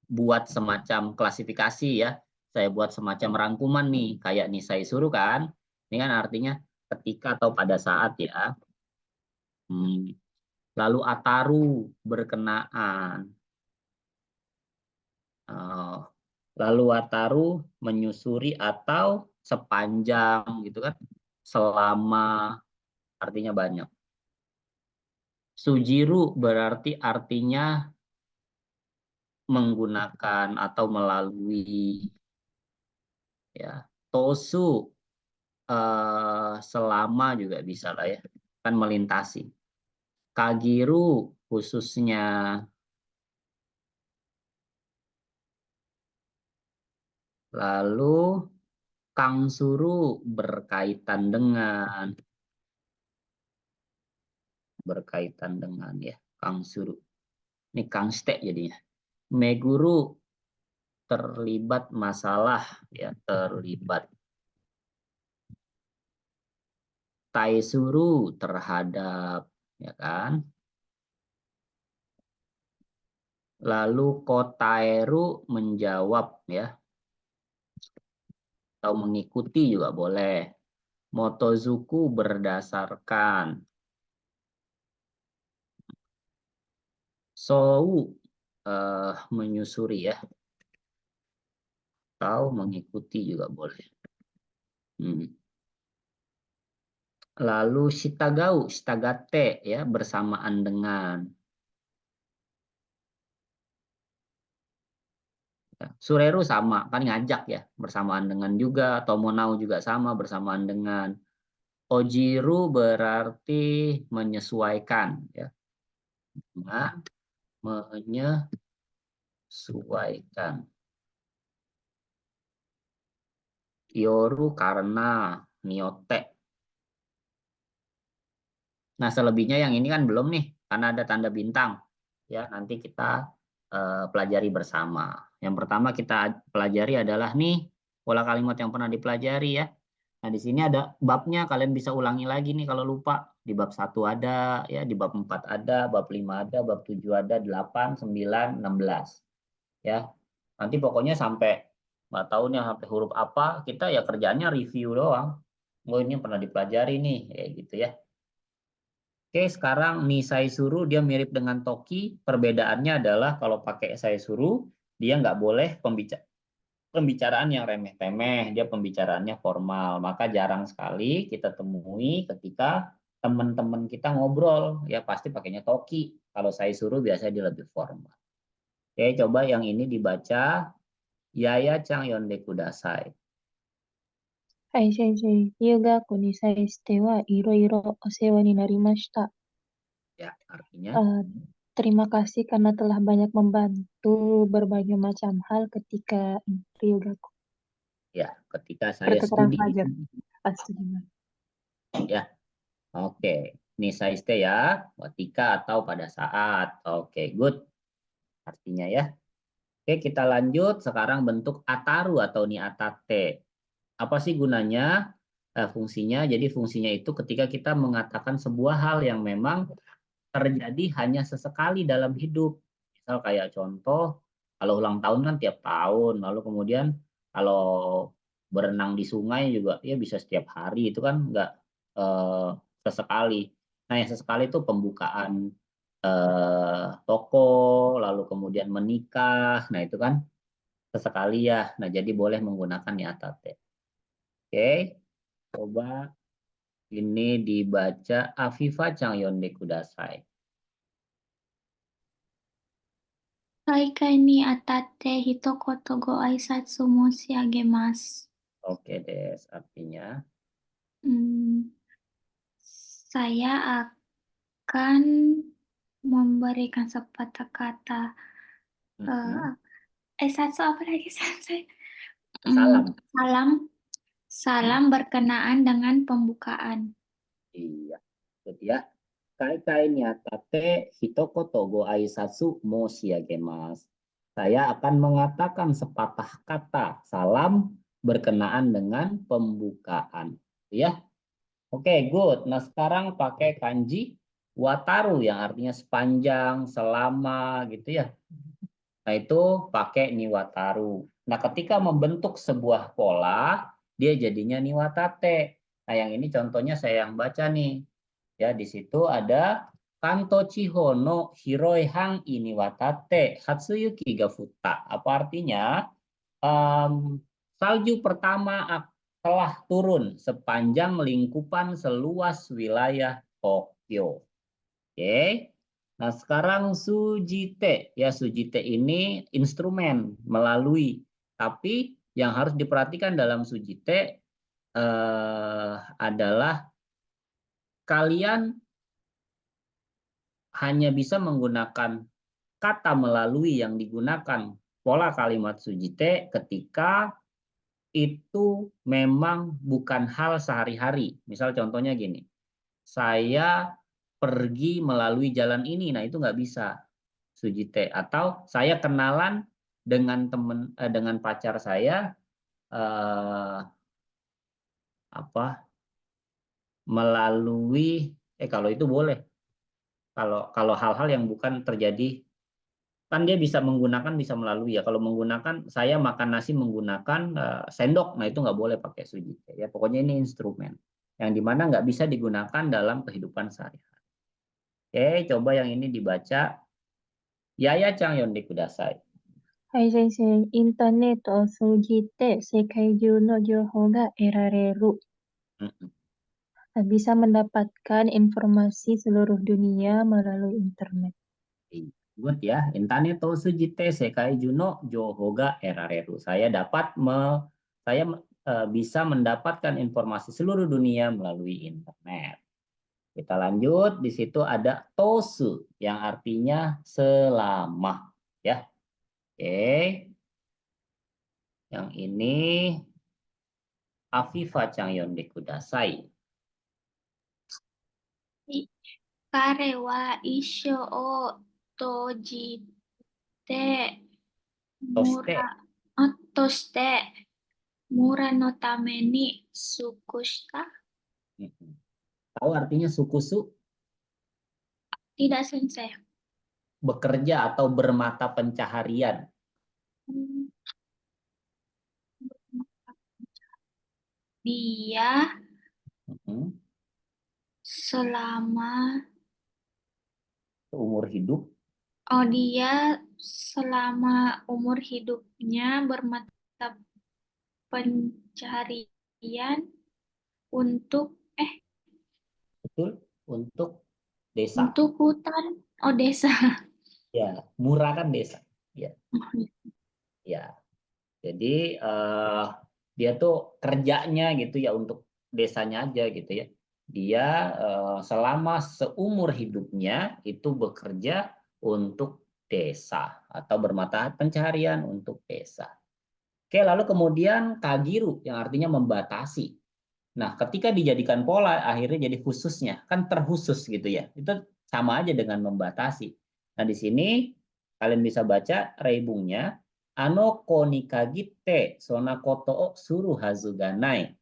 buat semacam klasifikasi ya. Saya buat semacam rangkuman nih, kayak nih saya suruh kan. Ini kan artinya ketika atau pada saat ya. Lalu ataru berkenaan. Lalu wataru menyusuri atau sepanjang gitu kan. selama, artinya banyak. Sujiru berarti artinya menggunakan atau melalui. Ya. Tosu selama juga bisa lah ya, kan melintasi. Kagiru khususnya. Lalu kangsuru berkaitan dengan ya, kangsuru. Ini kangste jadinya. Meguru terlibat masalah ya, terlibat. Taisuru terhadap, ya kan. Lalu kotaeru menjawab ya, atau mengikuti juga boleh. Motozuku berdasarkan. Sou menyusuri ya, atau mengikuti juga boleh. Lalu shitagau, shitagate ya, bersamaan dengan. Sureru sama, kan ngajak ya, bersamaan dengan juga. Tomonau juga sama, bersamaan dengan. Ojiru berarti menyesuaikan ya. Nah, menyesuaikan. Yoru karena, niote. Nah, selebihnya yang ini kan belum nih, karena ada tanda bintang. Ya, nanti kita pelajari bersama. Yang pertama kita pelajari adalah nih pola kalimat yang pernah dipelajari ya. Nah, di sini ada babnya, kalian bisa ulangi lagi nih kalau lupa. Di bab 1 ada, ya, di bab 4 ada, bab 5 ada, bab 7 ada, 8, 9, 16. Ya. Nanti pokoknya sampai nggak tahu nih sampai huruf apa, kita ya kerjaannya review doang. Oh, ini pernah dipelajari nih, kayak gitu ya. Oke, sekarang nih saya suruh dia mirip dengan Toki. Perbedaannya adalah kalau pakai saya suruh, dia nggak boleh pembicaraan yang remeh-temeh, dia pembicaraannya formal. Maka jarang sekali kita temui ketika teman-teman kita ngobrol, ya pasti pakainya Toki. Kalau saya suruh biasanya dia lebih formal. Oke, coba yang ini dibaca. Yaya Chang Yonde Kudasai. はい、先生。留学に際してはいろいろお世話になりました。 Ya, artinya Terima kasih karena telah banyak membantu berbagai macam hal ketika Ryugaku. ya, ketika saya Pertukaran studi. pelajar. Studi. Ya. Oke, ini size ya, ketika atau pada saat. Oke, good. Artinya ya. Oke, kita lanjut. Sekarang bentuk ataru atau niatate. Apa sih gunanya? Fungsinya, jadi fungsinya itu ketika kita mengatakan sebuah hal yang memang terjadi hanya sesekali dalam hidup. Misal kayak contoh, kalau ulang tahun kan tiap tahun, lalu kemudian kalau berenang di sungai juga ya bisa setiap hari, itu kan nggak sesekali. Nah, yang sesekali itu pembukaan toko, lalu kemudian menikah, nah itu kan sesekali ya. Nah, jadi boleh menggunakan niatate. Oke, coba ini dibaca Afifa Changyonde Kudasai. 大会にあたって一言ご挨拶申し上げます。 Oke, Des. Artinya, Saya akan memberikan sepatah kata. Satu apa lagi Sensei? salam. Salam berkenaan dengan pembukaan. Iya, jadi ya. Kai niatate hitokoto go aisatsu moshiagemasu. Saya akan mengatakan sepatah kata salam berkenaan dengan pembukaan. Ya. Oke, good. Nah, sekarang pakai kanji wataru yang artinya sepanjang, selama gitu ya. Nah, itu pakai niwataru. Nah, ketika membentuk sebuah pola, dia jadinya niwatate. Nah, yang ini contohnya saya yang baca nih. Ya, di situ ada Kanto Chiho no Hiroi Hang ini watate Hatsuyuki ga futa. Apa artinya? Salju pertama telah turun sepanjang lingkupan seluas wilayah Tokyo. Oke. Nah, sekarang sujite. Ya, sujite ini instrumen melalui. Tapi yang harus diperhatikan dalam sujite adalah kalian hanya bisa menggunakan kata melalui yang digunakan pola kalimat sujite ketika itu memang bukan hal sehari-hari. Misal contohnya gini, saya pergi melalui jalan ini, nah itu nggak bisa sujite. Atau saya kenalan dengan pacar saya melalui kalau itu boleh. Kalau hal-hal yang bukan terjadi kan dia bisa melalui ya. Kalau menggunakan saya makan nasi menggunakan sendok, nah itu nggak boleh pakai sujite ya. Pokoknya ini instrumen yang dimana nggak bisa digunakan dalam kehidupan sehari-hari. Oke, coba yang ini dibaca. Yaya Chang Yonde Kudasai. はい、先生。インターネットを通じて世界中の情報が得られる。 Bisa mendapatkan informasi seluruh dunia melalui internet. Good ya. Internet to sujite sekai juno johoga erareru. Saya bisa mendapatkan informasi seluruh dunia melalui internet. Kita lanjut, di situ ada tosu yang artinya selama ya. Oke. Yang ini Afifa Changyeonde Kudasai. 彼は一生を閉じてとして村のために尽くした。 Tahu artinya sukusu? Tidak, sensei. Bekerja atau bermata pencaharian. Dia selama umur hidup. Dia selama umur hidupnya bermata pencaharian untuk Betul, untuk desa. Untuk hutan. Desa. Ya, murah kan desa. Ya. Ya. Jadi dia tuh kerjanya gitu ya untuk desanya aja gitu ya. Dia selama seumur hidupnya itu bekerja untuk desa atau bermata pencaharian untuk desa. Oke, lalu kemudian kagiru yang artinya membatasi. Nah, ketika dijadikan pola akhirnya jadi khususnya, kan terkhusus gitu ya. Itu sama aja dengan membatasi. Nah, di sini kalian bisa baca reibungnya. Ano konikagite sonakoto o suru hazuganai.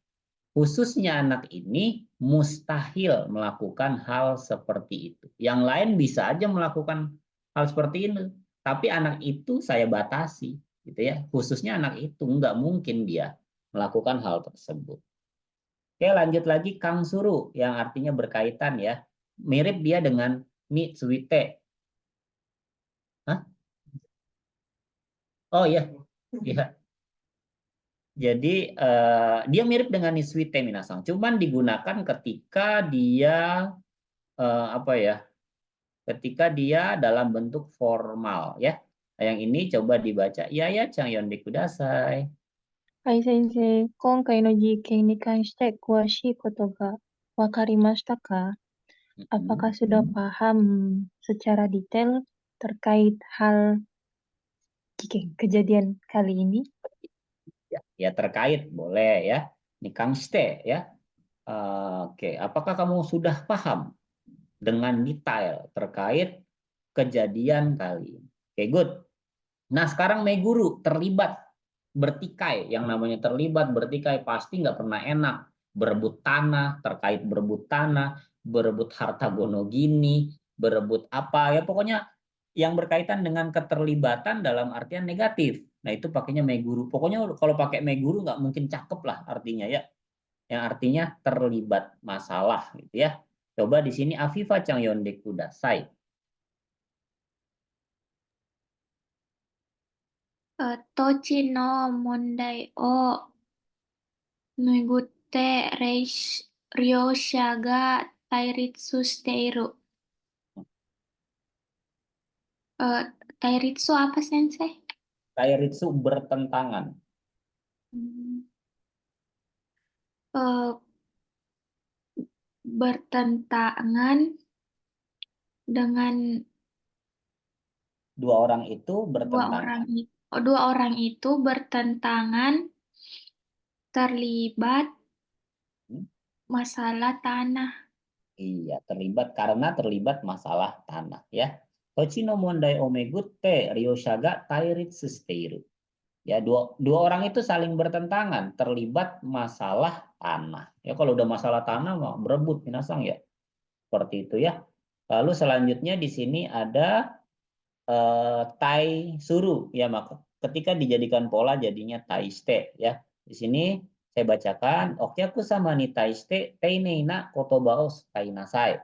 Khususnya anak ini mustahil melakukan hal seperti itu. Yang lain bisa aja melakukan hal seperti ini, tapi anak itu saya batasi, gitu ya. Khususnya anak itu nggak mungkin dia melakukan hal tersebut. Oke, lanjut lagi Kang Suru yang artinya berkaitan ya. Mirip dia dengan Mitsuite. Hah? Oh iya. Iya. Jadi dia mirip dengan Nisuite Minasang, cuman digunakan ketika dia apa ya? Ketika dia dalam bentuk formal ya. Nah, yang ini coba dibaca. Yaya Chang Yonde Kudasai. はい、先生。今回の実験に関して詳しいことがわかりましたか? Apakah sudah paham secara detail terkait hal kejadian kali ini? Ya terkait boleh ya. Ini Kang Ste ya. Oke, apakah kamu sudah paham dengan detail terkait kejadian kali ini? Oke, good. Nah, sekarang Meguru terlibat bertikai. Yang namanya terlibat bertikai pasti nggak pernah enak. Berebut tanah, terkait berebut tanah, berebut harta gono gini, berebut apa ya pokoknya yang berkaitan dengan keterlibatan dalam artian negatif. Nah, itu pakainya Meguru. Pokoknya kalau pakai Meguru nggak mungkin cakep lah artinya ya. Yang artinya terlibat masalah gitu ya. Coba di sini Afifa Changyonde Kudasai. Tochi no mondai o Nuigute Ryoshaga Tairitsu Steiru. Tairitsu apa, Sensei? Tairitsu bertentangan. Bertentangan dengan Dua orang itu bertentangan. dua orang itu bertentangan terlibat masalah tanah. Iya, terlibat masalah tanah ya. Hochino mondai omegute ryoshaga tairitsu shiteiru. Ya, dua orang itu saling bertentangan, terlibat masalah tanah. Ya, kalau udah masalah tanah mah berebut minasang ya. Seperti itu ya. Lalu selanjutnya di sini ada tai suru ya, maka ketika dijadikan pola jadinya taiste ya. Di sini saya bacakan, oke aku sama nih taiste teineina kotobaos tainasai.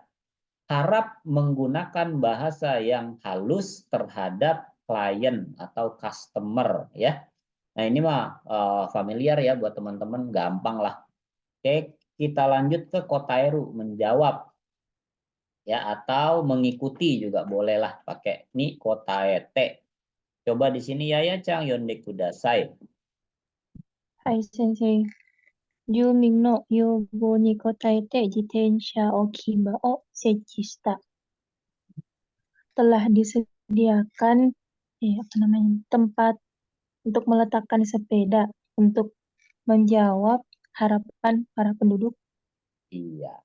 Harap menggunakan bahasa yang halus terhadap klien atau customer ya. Nah, ini mah familiar ya buat teman-teman, gampang lah. Oke, kita lanjut ke kotairu, menjawab ya, atau mengikuti juga bolehlah pakai ni kotaete. Coba di sini ya Chang yonde kudasai. Hai Sensei. Jumin no yobo ni kotaete jitensha o kiba o setchi shita. Telah disediakan tempat untuk meletakkan sepeda untuk menjawab harapan para penduduk. Iya.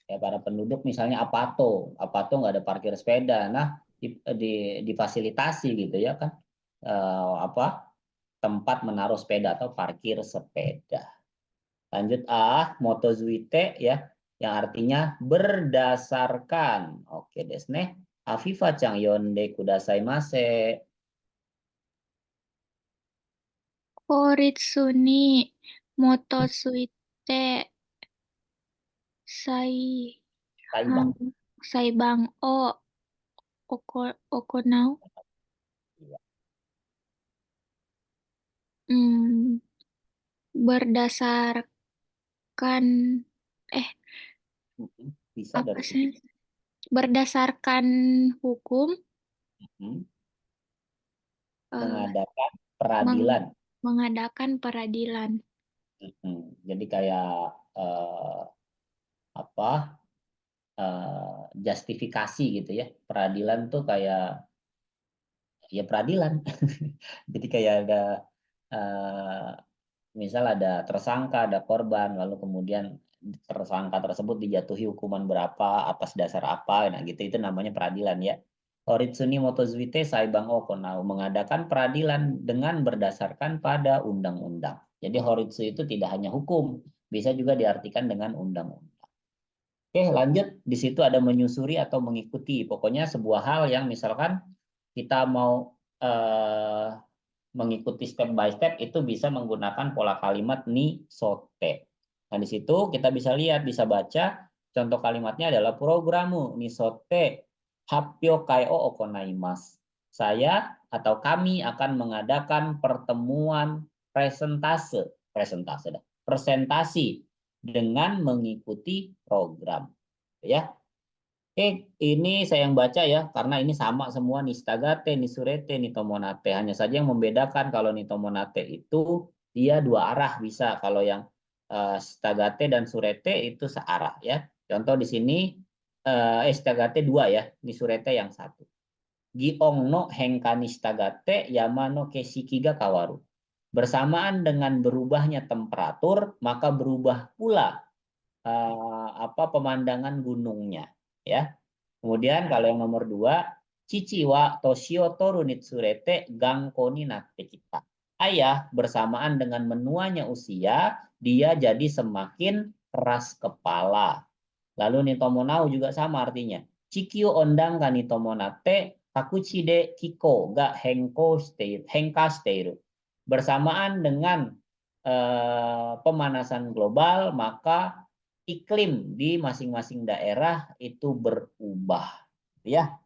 Ya, para penduduk misalnya Apato nggak ada parkir sepeda. Nah, difasilitasi gitu ya kan. Tempat menaruh sepeda atau parkir sepeda. Lanjut motozuite ya, yang artinya berdasarkan. Oke, desne. Afifa Chang yonde kudasaimase. Koritsu ni motosuite Saibang. saibang o okonau. Iya. Berdasarkan Bisa apa dari sih? Berdasarkan hukum mengadakan peradilan. mengadakan peradilan. Jadi kayak justifikasi gitu ya. Peradilan tuh kayak ya peradilan. Jadi kayak ada misal ada tersangka, ada korban, lalu kemudian tersangka tersebut dijatuhi hukuman berapa atas dasar apa, nah gitu, itu namanya peradilan ya. Horitsuni motozuite saibang okonau, mengadakan peradilan dengan berdasarkan pada undang-undang. Jadi horitsu itu tidak hanya hukum, bisa juga diartikan dengan undang-undang. Oke, lanjut. Di situ ada menyusuri atau mengikuti. Pokoknya sebuah hal yang misalkan kita mau mengikuti step by step, itu bisa menggunakan pola kalimat ni sote. Nah, di situ kita bisa lihat, bisa baca contoh kalimatnya adalah programu ni sote happyo kai o okonaimasu. Saya atau kami akan mengadakan pertemuan presentasi dengan mengikuti program ya. Ini saya yang baca ya, karena ini sama semua nistagate, nisurete, nitomonate. Hanya saja yang membedakan kalau nitomonate itu dia dua arah bisa. Kalau yang stagate dan surete itu searah ya. Contoh di sini stagate dua ya, nisurete yang satu. Giong no henka nistagate yamano keshiki ga kawaru. Bersamaan dengan berubahnya temperatur, maka berubah pula pemandangan gunungnya ya. Kemudian kalau yang nomor 2, cici wa toshio toru nitsurete gangko ni natte kita. Ayah bersamaan dengan menuanya usia, dia jadi semakin keras kepala. Lalu nitomonau juga sama artinya. Chikyu ondang ga nitomonate takuchi de kiko ga henka shiteiru. Bersamaan dengan pemanasan global, maka iklim di masing-masing daerah itu berubah ya.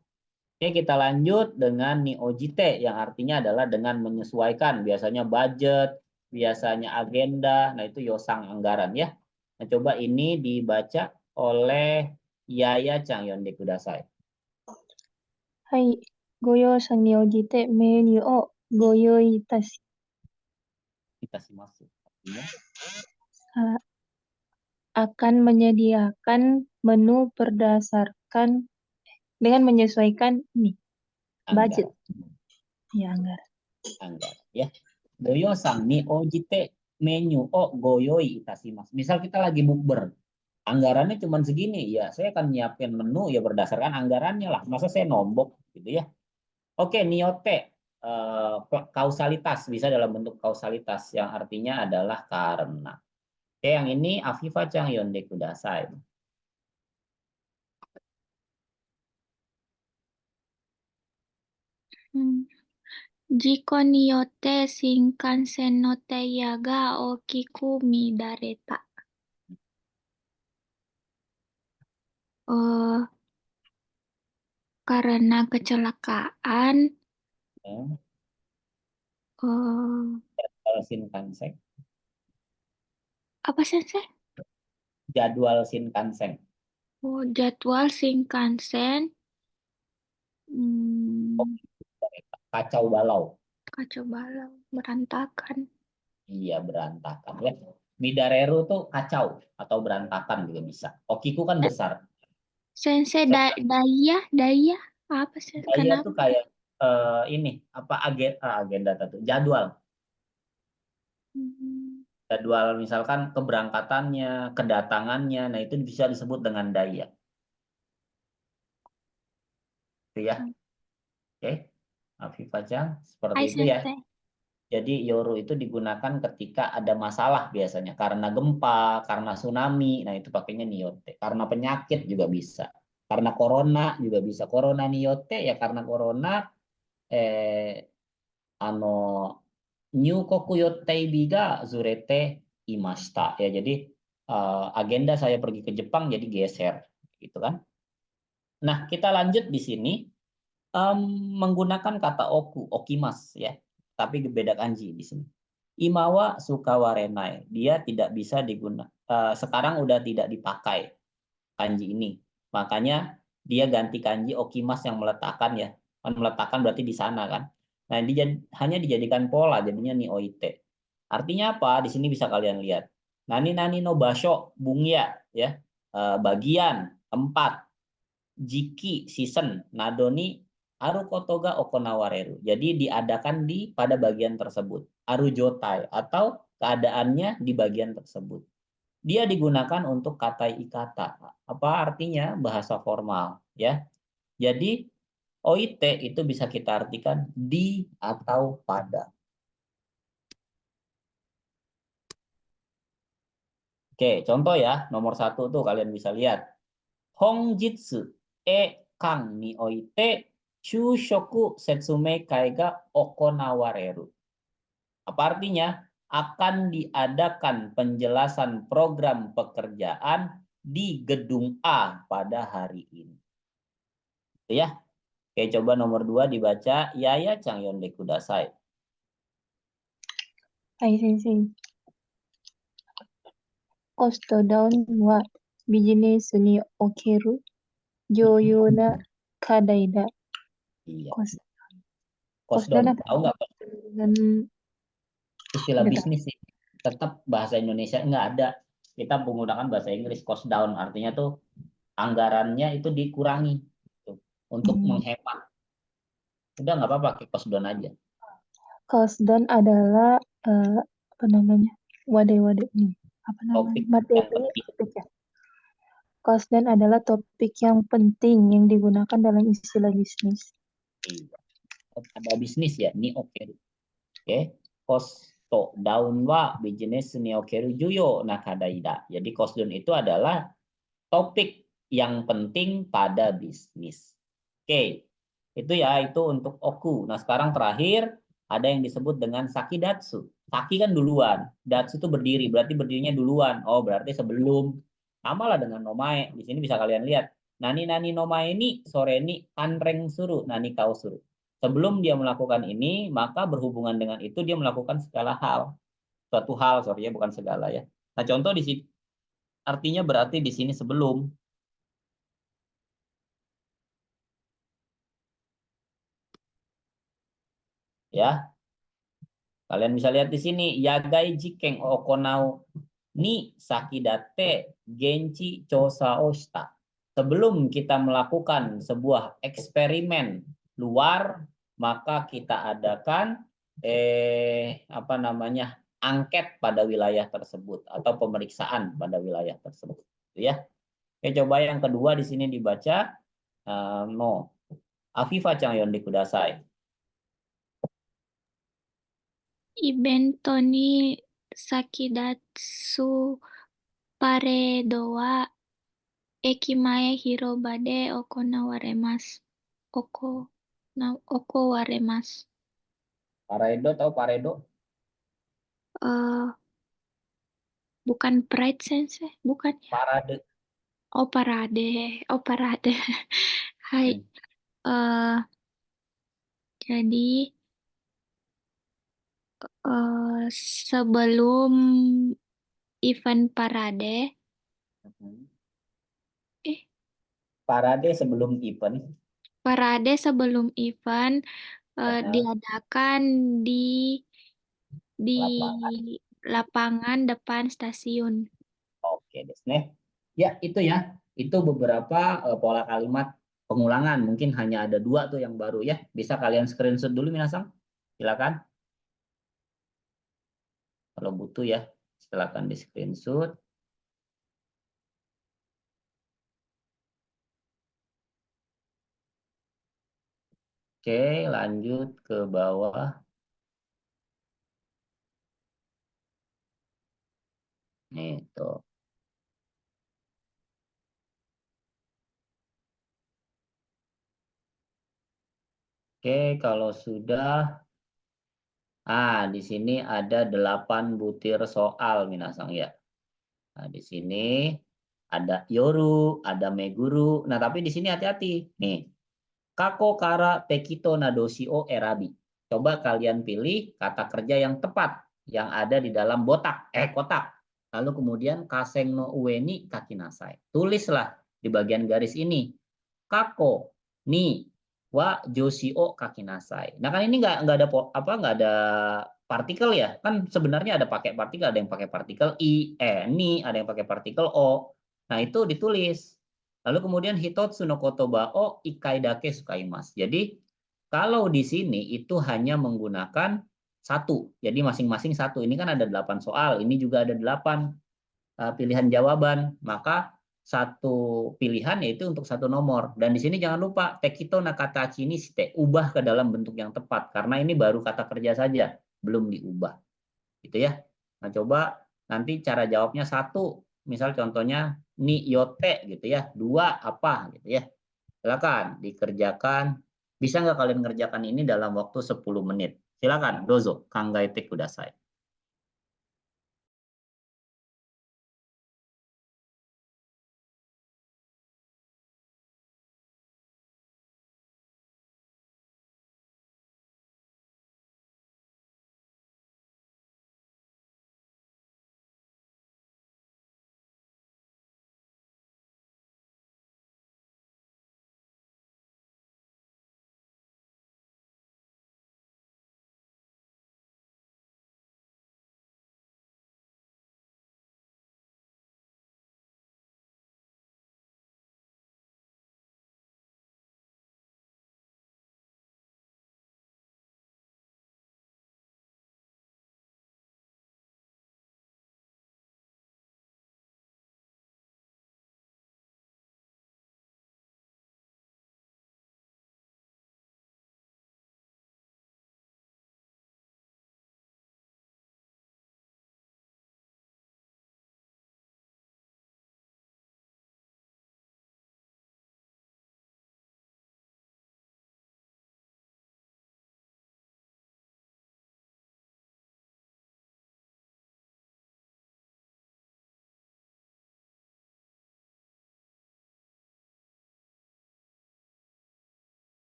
Oke, kita lanjut dengan niojite yang artinya adalah dengan menyesuaikan, biasanya budget, biasanya agenda. Nah, itu yosang anggaran ya. Nah, coba ini dibaca oleh Yaya Chang Yonde Kudasai. はい。ご容赦に応じてメニューをご用意いたし、 Kita simak. Artinya, akan menyediakan menu berdasarkan dengan menyesuaikan ini budget. anggaran. Ya, anggaran. Anggaran ya. Goyosang ni ojite menu goyoi itasimasu. Misal kita lagi bukber, anggarannya cuma segini, ya saya akan nyiapin menu ya berdasarkan anggarannya lah. Masa saya nombok gitu ya. Oke, niote kausalitas bisa dalam bentuk kausalitas yang artinya adalah karena. Oke, yang ini Afifa Chang Yonde Kudasai. Jiko ni yotte Shinkansen no teiya ga okiku midareta. Karena kecelakaan, Shinkansen. apa sensei? Jadwal Shinkansen. Jadwal Shinkansen Kacau balau. kacau balau, berantakan. Iya, berantakan ya. Midareru tuh kacau atau berantakan juga bisa. Okiku kan besar. Sensei, daya, apa sih? Daya Kenapa? tuh kayak ini apa agenda tuh jadwal. Jadwal misalkan keberangkatannya, kedatangannya, nah itu bisa disebut dengan daya. Itu ya. Oke. Afifah Chang, seperti Hai, itu ya. sensei. Jadi yoru itu digunakan ketika ada masalah biasanya karena gempa, karena tsunami. Nah, itu pakainya niyote. Karena penyakit juga bisa. Karena corona juga bisa. Corona niyote ya karena corona ano nyukoku yotei biga zurete imashita ya. Jadi agenda saya pergi ke Jepang jadi geser gitu kan. Nah, kita lanjut di sini menggunakan kata okimas ya. Tapi beda kanji di sini. Imawa sukawarenai, dia tidak bisa digunakan. Sekarang udah tidak dipakai kanji ini. Makanya dia ganti kanji okimas yang meletakkan ya. Kan meletakkan berarti di sana kan. Nah, hanya dijadikan pola jadinya ni oite. Artinya apa? Di sini bisa kalian lihat. Nani nani no basho bungya ya. Bagian, tempat, jiki season, nadoni aru kotoga okonawareru. Jadi diadakan pada bagian tersebut. Aru jotai atau keadaannya di bagian tersebut. Dia digunakan untuk kata ikata. Apa artinya? Bahasa formal ya. Jadi oite itu bisa kita artikan di atau pada. Oke, contoh ya, nomor 1 tuh kalian bisa lihat. Hongjitsu kang ni oite chushoku setsume kai ga okonawareru. Apa artinya? Akan diadakan penjelasan program pekerjaan di gedung A pada hari ini. Itu ya. Oke, coba nomor 2 dibaca Yaya Chang Yonde Kudasai. Hai, sensei. Cost down wa business ni okeru joyo na kadai da. Iya. Cost down apa? Tahu nggak? Dan Istilah bisnis sih. Tetap bahasa Indonesia nggak ada. Kita menggunakan bahasa Inggris cost down. Artinya tuh anggarannya itu dikurangi gitu, untuk menghemat. Udah nggak apa-apa, pakai cost down aja. cost down adalah apa namanya? Wadah-wadah ini. Apa namanya? Materi topik ya. Cost down adalah topik yang penting yang digunakan dalam istilah bisnis. Iya. Ada bisnis ya, ni oke. Oke, cost down wa business ni okeru juyo nakadaida. Jadi cost down itu adalah topik yang penting pada bisnis. Oke, itu ya itu untuk oku. Nah sekarang terakhir ada yang disebut dengan sakidatsu. Saki kan duluan, datsu itu berdiri, berarti berdirinya duluan. Oh berarti sebelum. Sama lah dengan nomae. Di sini bisa kalian lihat. Nani nani nomae ni sore ni kanreng suru, nani kau suru. Sebelum dia melakukan ini, maka berhubungan dengan itu dia melakukan segala hal. suatu hal, sorry ya, bukan segala ya. Nah, contoh di sini artinya berarti di sini sebelum. Ya, kalian bisa lihat di sini yagai jikeng okonau ni sakidate genchi chosao shita. Sebelum kita melakukan sebuah eksperimen luar, maka kita adakan apa namanya? Angket pada wilayah tersebut atau pemeriksaan pada wilayah tersebut, ya. Oke, coba yang kedua di sini dibaca no. Afifa Changyon di kudasai. イベントに先立つパレードは駅前広場で行われます。行われます。Paredo atau Paredo? Bukan Pride Sensei, bukan ya? Parade. Oh, parade. Oh, parade. Hai. Eh, jadi sebelum event parade, Parade sebelum event. parade sebelum event Aha, diadakan di lapangan. lapangan depan stasiun. Oke, desu ne. Ya, itu ya. Itu beberapa pola kalimat pengulangan. Mungkin hanya ada 2 tuh yang baru ya. Bisa kalian screenshot dulu, Minasang. Silakan. Kalau butuh ya, silakan di screenshot. Oke, lanjut ke bawah. Nih, tuh. Oke, kalau sudah, di sini ada 8 butir soal, Minasang ya. Nah, di sini ada yoru, ada meguru. Nah, tapi di sini hati-hati. Nih, kako kara tekito nadoshi o erabi. Coba kalian pilih kata kerja yang tepat yang ada di dalam kotak. Lalu kemudian kaseng no ue ni kakinasai. Tulislah di bagian garis ini. Kako ni wa joshi o kakinasai. Nah, kan ini nggak ada nggak ada partikel ya. Kan sebenarnya ada pakai partikel, ada yang pakai partikel ni, ada yang pakai partikel o. Nah, itu ditulis. Lalu kemudian hitotsu no kotoba o ikai dake sukaimasu. Jadi kalau di sini itu hanya menggunakan satu. Jadi masing-masing satu. Ini kan ada 8 soal, ini juga ada 8 pilihan jawaban. Maka satu pilihan yaitu untuk satu nomor. Dan di sini jangan lupa tekito nakatachi ini ubah ke dalam bentuk yang tepat karena ini baru kata kerja saja, belum diubah. Gitu ya. Nah, coba nanti cara jawabnya satu, misal contohnya ni yote gitu ya, 2 apa gitu ya. Silakan dikerjakan. Bisa nggak kalian ngerjakan ini dalam waktu 10 menit? Silakan, dozo, kangaete kudasai.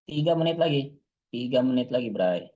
3 menit lagi. 3 menit lagi, Bray.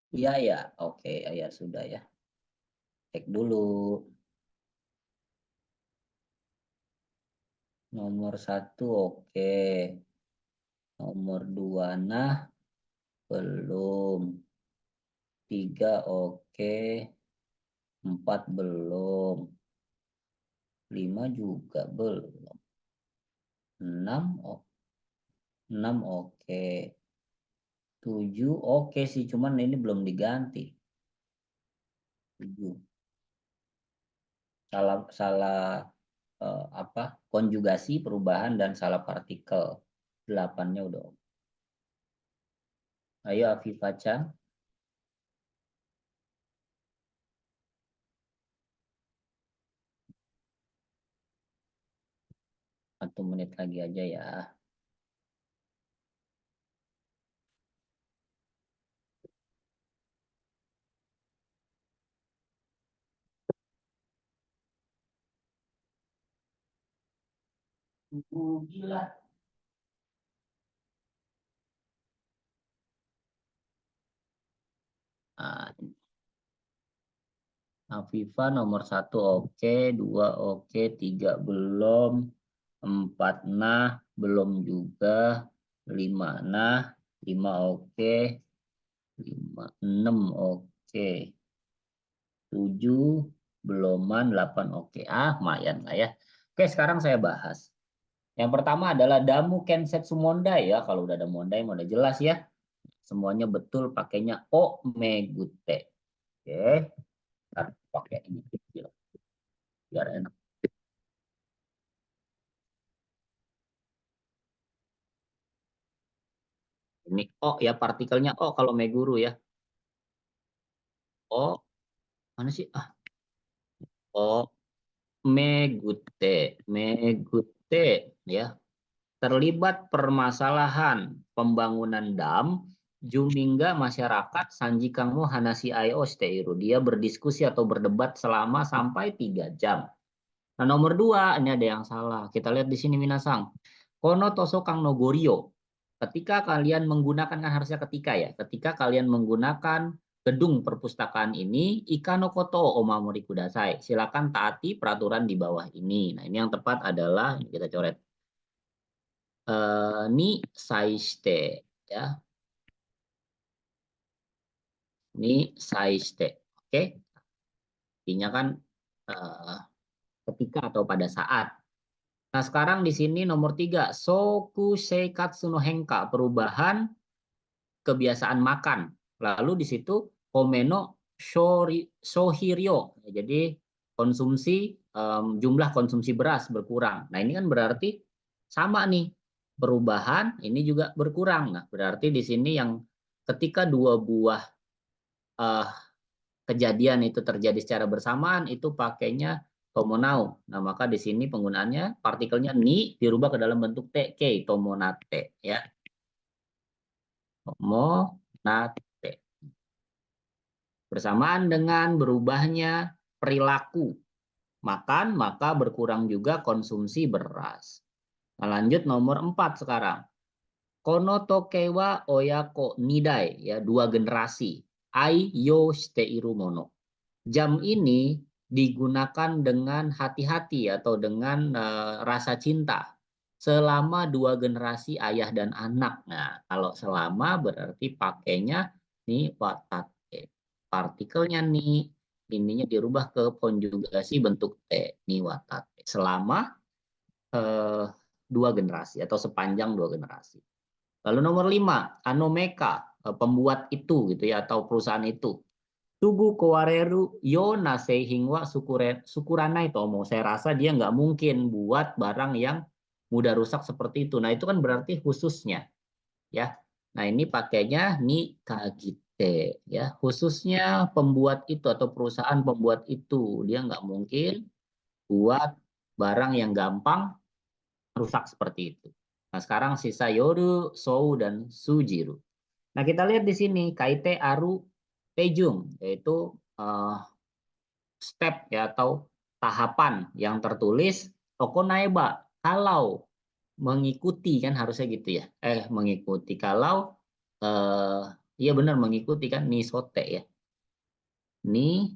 Iya ya, oke, ya sudah ya. Cek dulu. Nomor 1 oke. Nomor 2 nah belum. 3 oke. 4 belum. 5 juga belum. 6 6 oke. 7 oke sih, cuman ini belum diganti. 7. Salah apa? Konjugasi, perubahan dan salah partikel. 8-nya udah. Ayo Afifah Chan. 1 menit lagi aja ya. Gila. Nah, Afifa nomor 1 oke, 2 oke, 3 belum, 4 nah, belum juga, 5 nah, 5 oke, 6 oke, 7 beloman, 8 oke. Lumayan lah ya. Oke, sekarang saya bahas. Yang pertama adalah damu kensetsu mondai ya. Kalau udah ada mondai, udah jelas ya. Semuanya betul pakainya o megute. Oke, ntar pakai ini kecil biar enak. Ini o ya, partikelnya o kalau meguru ya. O mana sih? O megute, megute ya. Terlibat permasalahan pembangunan dam, Jumingga masyarakat Sanji Kangmo Hanashi Ayo Shiteiru. Dia berdiskusi atau berdebat selama sampai 3 jam. Nah, nomor 2, ini ada yang salah. Kita lihat di sini Minasang. Kono toso kang no gorio. Ketika kalian menggunakan, kan harusnya ketika ya. Ketika kalian menggunakan gedung perpustakaan ini, ikano koto omamori kudasai. Silakan taati peraturan di bawah ini. Nah, ini yang tepat adalah, ini kita coret. Ni saishite ya. Ni saishite. Oke. Artinya kan ketika atau pada saat. Nah, sekarang di sini nomor 3, soku seikatsu no henka, perubahan kebiasaan makan. Lalu di situ komeno sohiryo, jadi konsumsi jumlah konsumsi beras berkurang. Nah, ini kan berarti sama nih, perubahan ini juga berkurang. Nah, berarti di sini yang ketika dua buah kejadian itu terjadi secara bersamaan itu pakainya tomonau. Nah, maka di sini penggunaannya partikelnya ni dirubah ke dalam bentuk te, kei, tomonate ya. Tomonate. Bersamaan dengan berubahnya perilaku makan, maka berkurang juga konsumsi beras. Nah, lanjut nomor 4 sekarang. Kono tokewa oyako nidai ya, 2 generasi. Ai yo shiteiru mono. Jam ini digunakan dengan hati-hati atau dengan rasa cinta selama 2 generasi ayah dan anak. Nah, kalau selama berarti pakainya nih watate. Partikelnya nih ininya dirubah ke konjugasi bentuk te, nih watate. Selama 2 generasi atau sepanjang 2 generasi. Lalu nomor 5, anomeka, pembuat itu gitu ya, atau perusahaan itu. Tubuh kawareru yo nasei hingwa sukuranai tomo. Saya rasa dia nggak mungkin buat barang yang mudah rusak seperti itu. Nah, itu kan berarti khususnya ya. Nah, ini pakainya ni kagite ya. Khususnya pembuat itu atau perusahaan pembuat itu, dia nggak mungkin buat barang yang gampang rusak seperti itu. Nah, sekarang sisa yoru, sou, dan sujiru. Nah, kita lihat di sini kaite aru tejung, yaitu step ya atau tahapan yang tertulis tokonaeba, kalau mengikuti, kan harusnya gitu ya. Mengikuti, kalau iya benar mengikuti kan, ni sote ya. Ni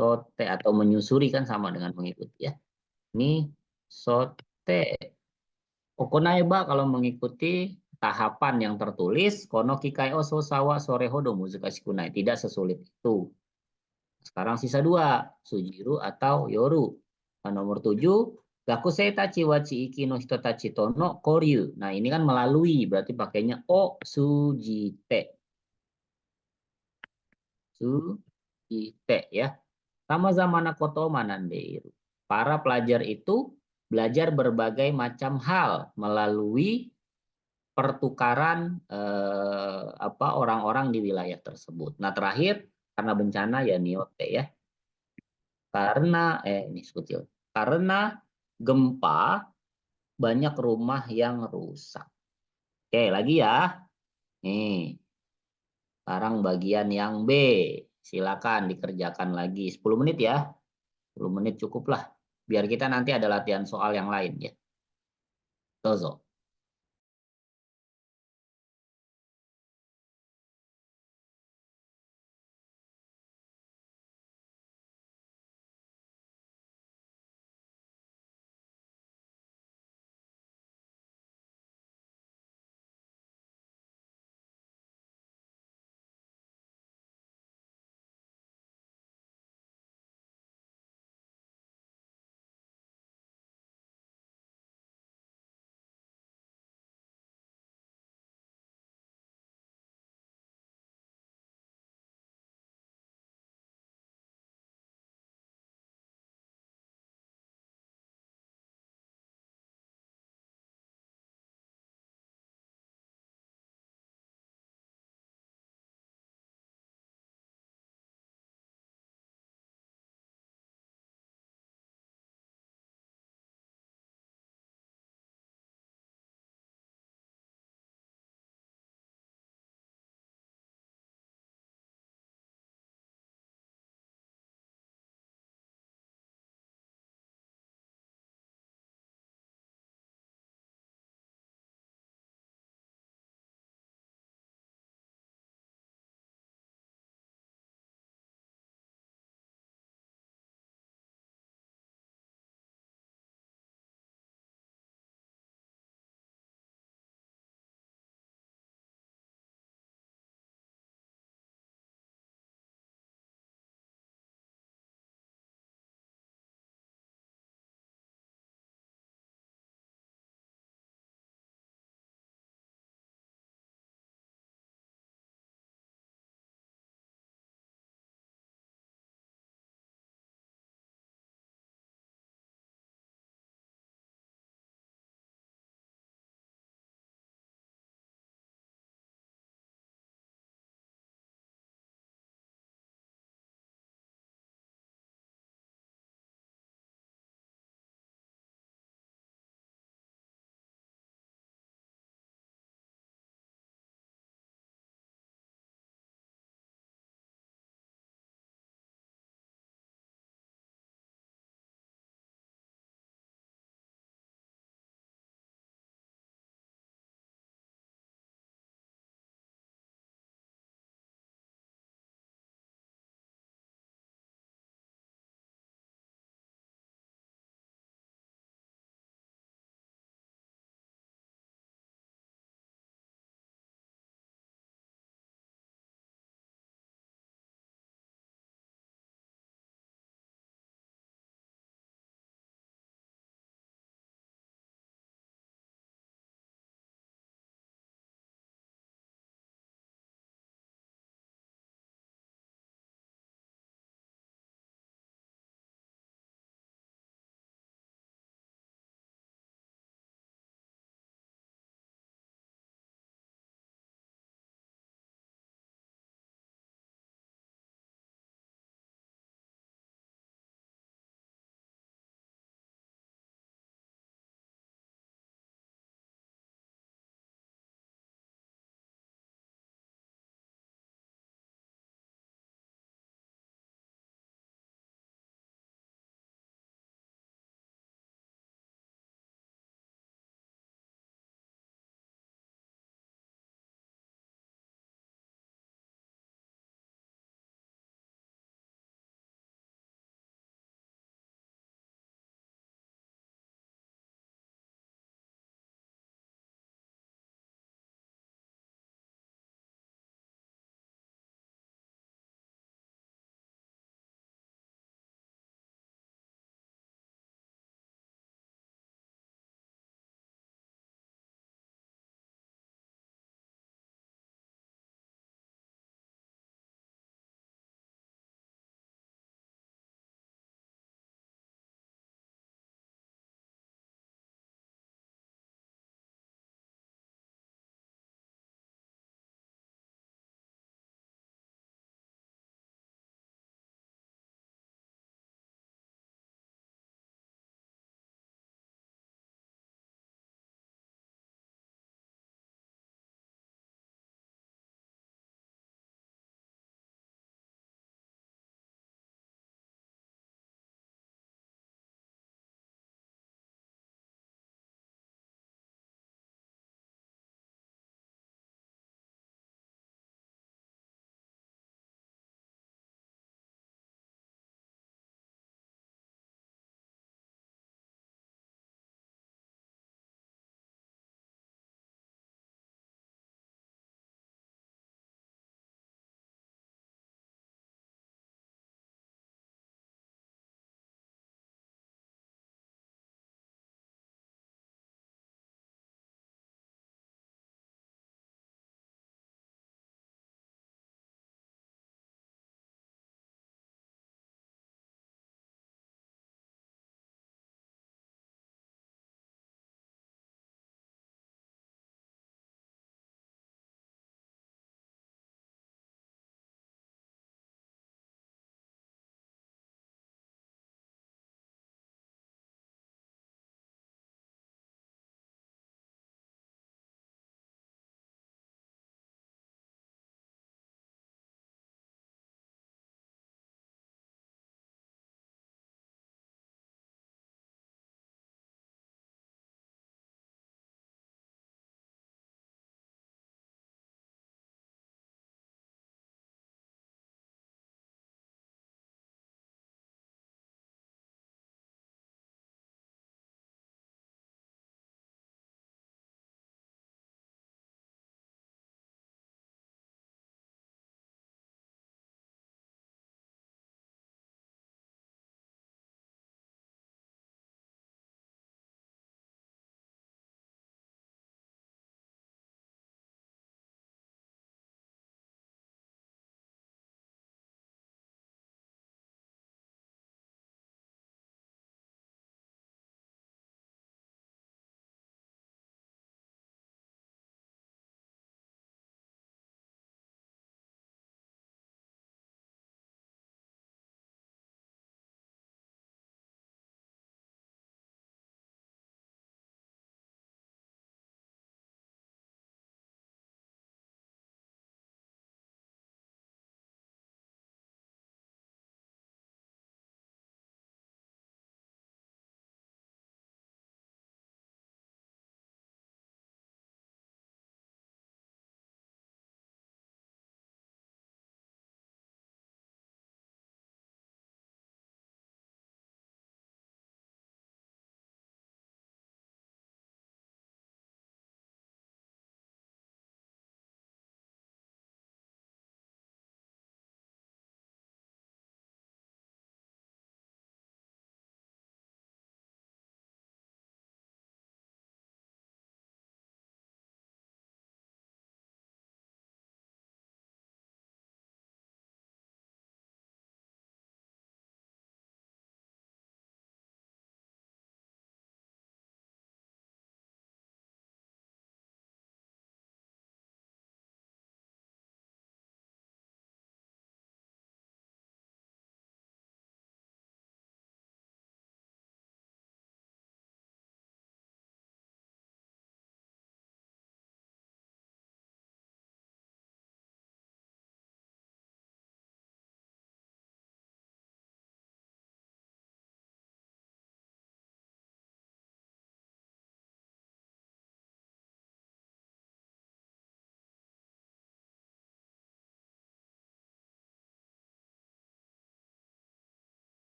sote atau menyusuri kan sama dengan mengikuti ya. Ni sote. Okonaeba kalau mengikuti tahapan yang tertulis, kono kikai oso sawa sorehodo muzukashi kunai, tidak sesulit itu. Sekarang sisa 2, sujiru atau yoru. Nah, nomor 7, gakusei tachi wachi iki no hito tachi to no koryu. Nah, ini kan melalui, berarti pakainya o sujite. Sujite ya. Sama zamana koto manandeiru. Para pelajar itu belajar berbagai macam hal melalui pertukaran orang-orang di wilayah tersebut. Nah, terakhir karena bencana ya niote ya. Karena ini kecil. Karena gempa banyak rumah yang rusak. Oke, lagi ya. Nih, sekarang bagian yang B. Silakan dikerjakan lagi 10 menit ya. 10 menit cukuplah. Biar kita nanti ada latihan soal yang lain ya. Dozo.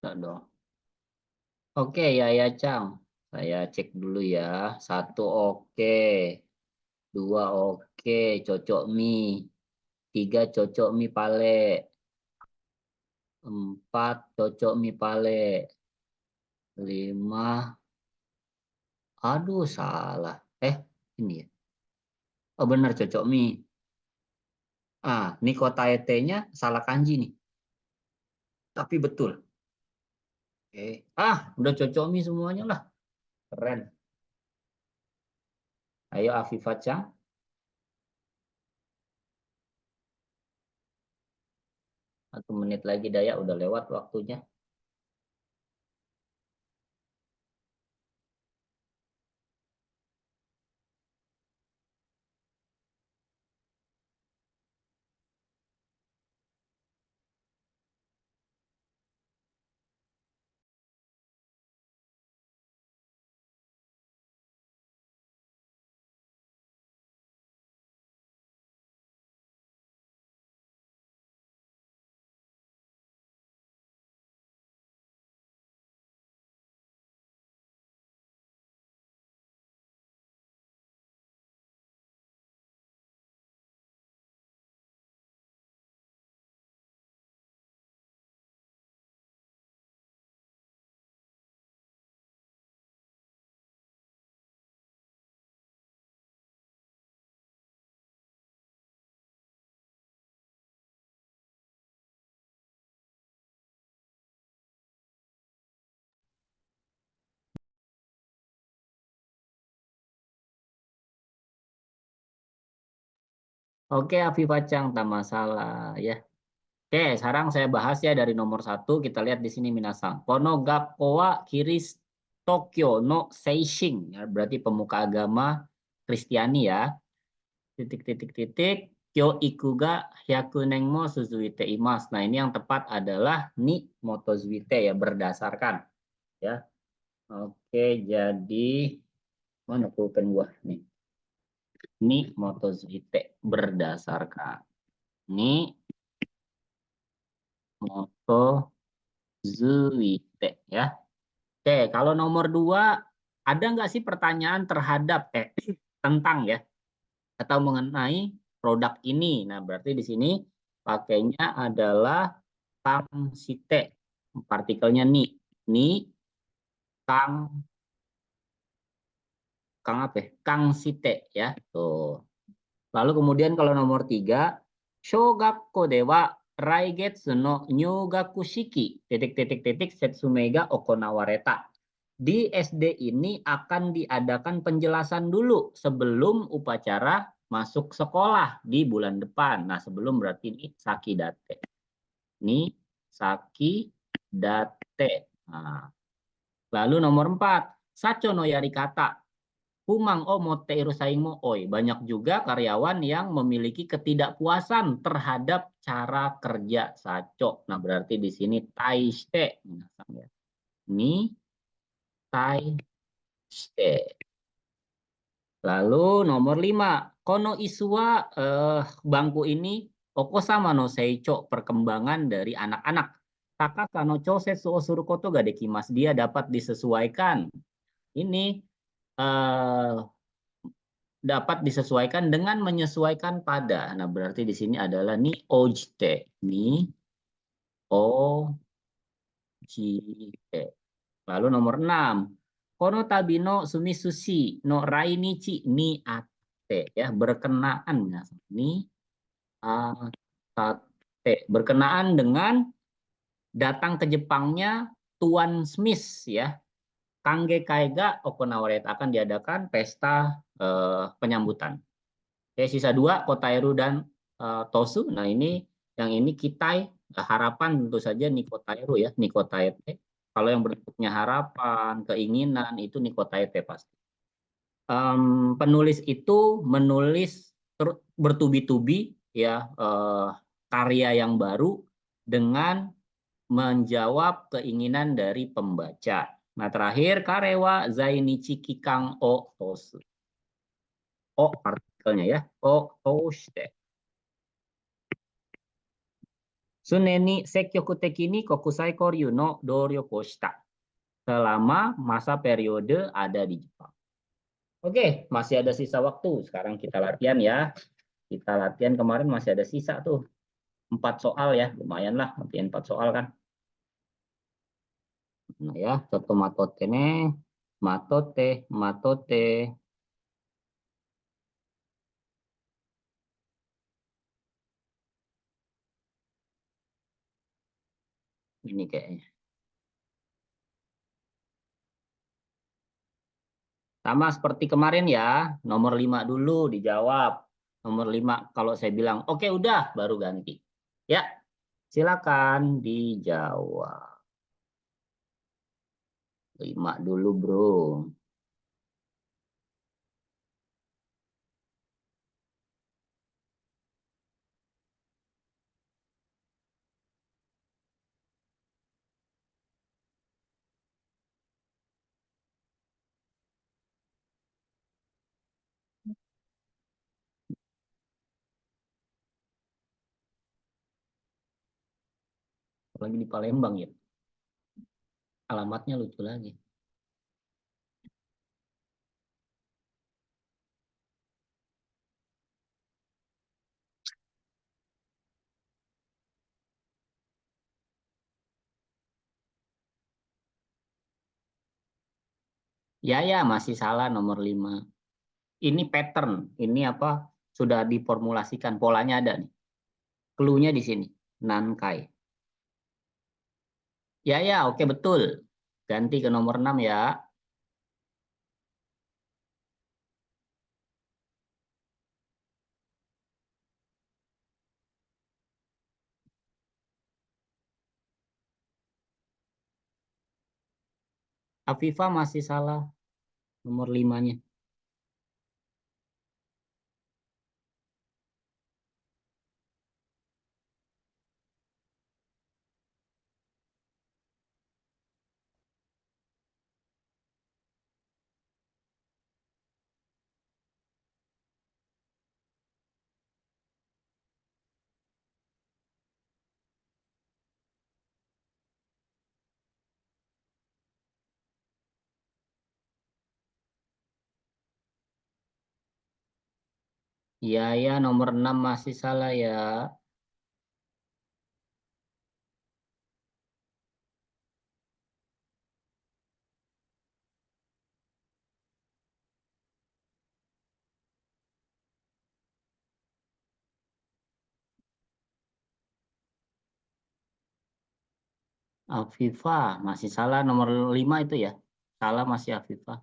Enggak dong. Oke, ya Cang. Saya cek dulu ya. 1 oke. 2 oke, cocok mie. 3 cocok mie pale. 4 cocok mie pale. 5, aduh salah. Ini ya. Oh benar cocok mie. Ini kota ET-nya salah kanji nih. Tapi betul. Oke. Udah cocok mie semuanya lah. Keren. Ayo Afifah Cang. 1 menit lagi Daya, udah lewat waktunya. Oke Afifah Cang, tak masalah ya. Oke, sekarang saya bahas ya dari nomor 1. Kita lihat di sini Minasang. Kono Gakko wa Kiris Tokyo no Seishin. Ya, berarti pemuka agama Kristiani ya. Titik titik titik. Kyo ikuga hyakunen mo suzuite imas. Nah, ini yang tepat adalah ni motozuite ya, berdasarkan ya. Oke, jadi mana pulpen gua nih. Ni motozuite berdasarkan. Ni motozuite ya. Oke, kalau nomor 2 ada nggak sih pertanyaan terhadap tentang ya atau mengenai produk ini? Nah, berarti di sini pakainya adalah kang site, partikelnya ni kang kang apa ya? Kang site ya. Tuh. Lalu kemudian kalau nomor 3, shogakko dewa raigetsu no nyugaku shiki titik titik titik setsumega okonawareta. Di SD ini akan diadakan penjelasan dulu sebelum upacara masuk sekolah di bulan depan. Nah, sebelum berarti ini sakidate. Ini sakidate. Nah, lalu nomor 4, sacho no yari kata. Humang o motte irusaingmo oi. Banyak juga karyawan yang memiliki ketidakpuasan terhadap cara kerja saco. Nah, berarti di sini taishite. Ini taishite. Lalu nomor 5, kono isua bangku ini okosama no seicho, perkembangan dari anak-anak. Takaka no chosetsu o suru koto ga dekimasu. Dia dapat disesuaikan. Ini dapat disesuaikan dengan menyesuaikan pada. Nah, berarti di sini adalah ni ojite. Ni ojite. Lalu nomor 6. Kono tabi no sumisushi no rainichi ni ate. Ya, berkenaan. Ni ate. Berkenaan dengan datang ke Jepangnya Tuan Smith ya. Kangge Kaiga Okonawareta, akan diadakan pesta penyambutan. Oke, sisa 2, Kotairu dan Tosu. Nah, ini yang ini Kitai, harapan tentu saja Nikotairu ya, Nikotaete. Kalau yang bentuknya harapan, keinginan, itu Nikotaete pasti. Penulis itu menulis bertubi-tubi ya, karya yang baru dengan menjawab keinginan dari pembaca. Nah, terakhir karewa zainichi kikang o tosu. O partikelnya ya, o toshite. Suneni sekyoku teki ni kokusai koryu no doryoko shita. Selama masa periode ada di Jepang. Oke, masih ada sisa waktu. Sekarang kita latihan ya. Kita latihan kemarin masih ada sisa tuh. 4 soal ya. Lumayan lah, latihan 4 soal kan. Nah ya, contoh matote nih. Matote, matote. Ini kayaknya. Sama seperti kemarin ya, nomor 5 dulu dijawab. Nomor 5 kalau saya bilang, oke udah, baru ganti. Ya, silakan dijawab. 5 dulu bro. Lagi di Palembang ya. Alamatnya lucu lagi. Ya, masih salah nomor 5. Ini pattern, ini apa? Sudah diformulasikan, polanya ada nih. Clue-nya di sini, Nankai. Ya, oke betul. Ganti ke nomor 6 ya. Afifa masih salah nomor 5-nya. Ya, nomor 6 masih salah ya. Afifa masih salah nomor 5 itu ya. Salah masih Afifa.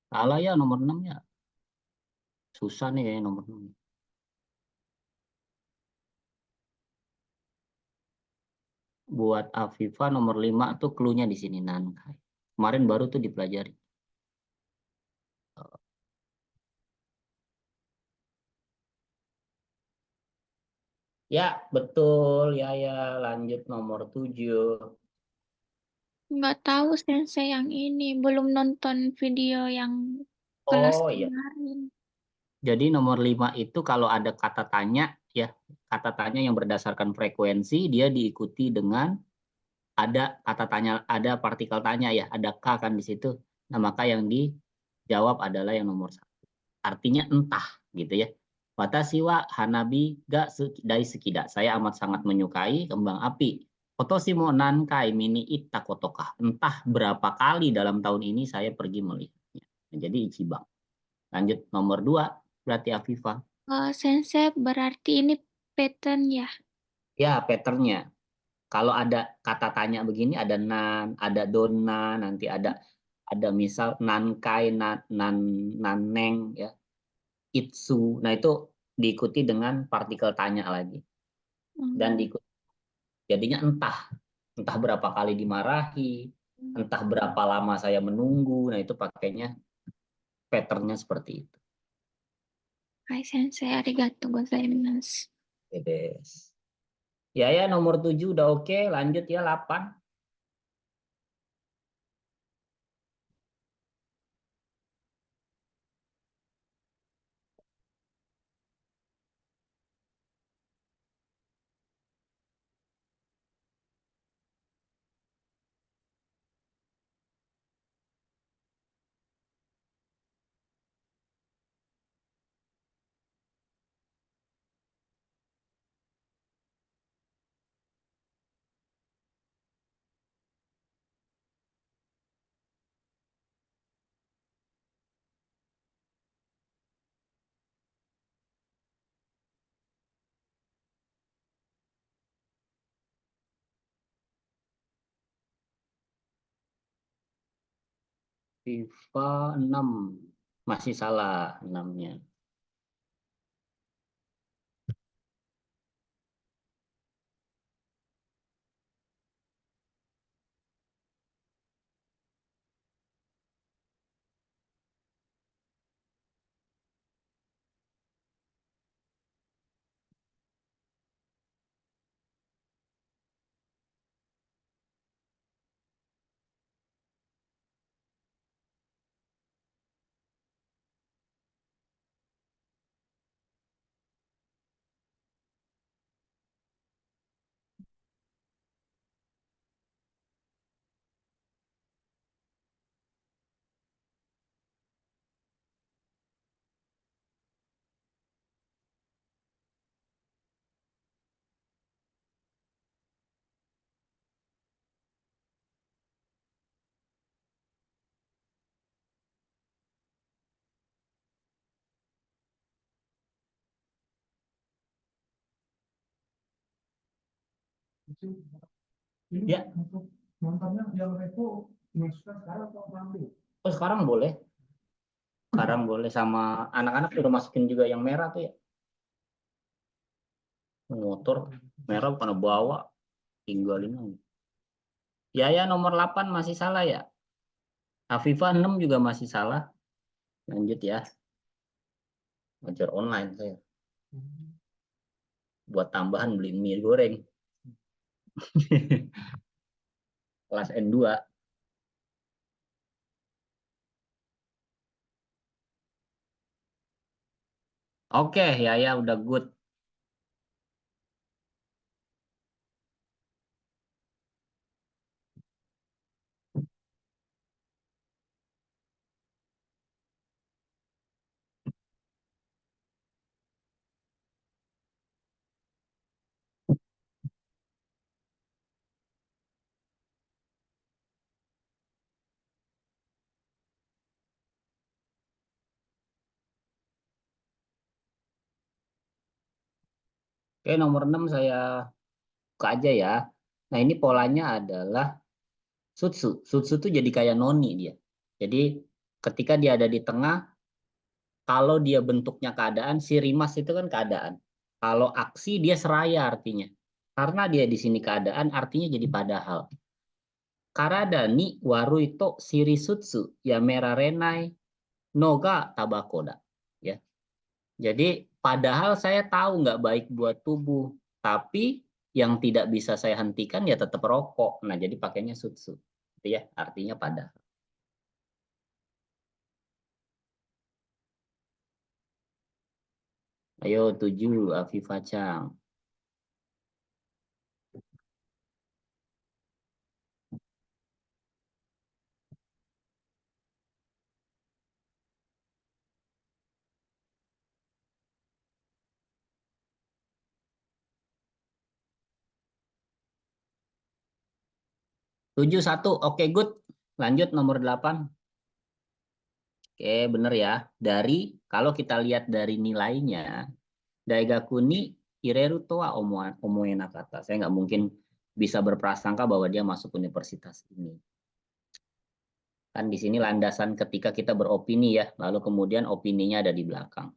Salah ya nomor 6 ya. Susah nih ya nomor 6. Buat Afifa nomor 5 tuh clue-nya di sini Nankai. Kemarin baru tuh dipelajari. Ya, betul. Ya, lanjut nomor 7. Nggak tahu sensei yang ini. Belum nonton video yang kelas Oh iya. kemarin. Jadi nomor 5 itu kalau ada kata tanya ya, kata tanya yang berdasarkan frekuensi dia diikuti dengan ada kata tanya, ada partikel tanya ya, ada K kan di situ. Nah, maka yang dijawab adalah yang nomor 1. Artinya entah gitu ya. Watashi wa hanabi ga daisukida. Saya amat sangat menyukai kembang api. Kotoshi mo nankai mini itta kotoka. Entah berapa kali dalam tahun ini saya pergi melihatnya. Nah, jadi Ichiban. Lanjut nomor 2 berarti Afifa. Sensei berarti ini pattern ya? Ya, patternnya. Kalau ada kata tanya begini, ada nan, ada dona, nanti ada misal nankai, naneng, ya, itsu. Nah itu diikuti dengan partikel tanya lagi, dan diikuti jadinya entah berapa kali dimarahi, entah berapa lama saya menunggu. Nah itu pakainya patternnya seperti itu. Hai sensei, arigato gozaimasu. Yes. Ya nomor 7 udah oke, lanjut ya 8. FIFA 6 masih salah 6-nya. Ya. Nontonnya yang Revo sekarang atau nanti? Oh, sekarang boleh. Sekarang boleh, sama anak-anak udah masukin juga yang merah tuh ya. Motor merah bukan bawa, tinggalin aja. Ya nomor 8 masih salah ya. Afifah 6 juga masih salah. Lanjut ya. Belajar online saya. Buat tambahan beli mie goreng. Kelas N2. Oke, ya udah good. Oke, nomor 6 saya buka aja ya. Nah, ini polanya adalah sutsu. Sutsu itu jadi kayak noni dia. Jadi ketika dia ada di tengah, kalau dia bentuknya keadaan, si rimas itu kan keadaan. Kalau aksi dia seraya artinya. Karena dia di sini keadaan, artinya jadi padahal. Karada ni waru ito shirisutsu yamera renai noga tabakoda. Ya. Jadi padahal saya tahu nggak baik buat tubuh, tapi yang tidak bisa saya hentikan ya tetap rokok. Nah, jadi pakainya sutsu. Itu ya, artinya padahal. Ayo 7, Afifah Chang. 7-1, oke good. Lanjut nomor 8. Oke, bener ya. Kalau kita lihat dari nilainya, Daigaku ni Ireru to wa omoe nakata. Saya nggak mungkin bisa berprasangka bahwa dia masuk universitas ini. Kan di sini landasan ketika kita beropini ya, lalu kemudian opininya ada di belakang.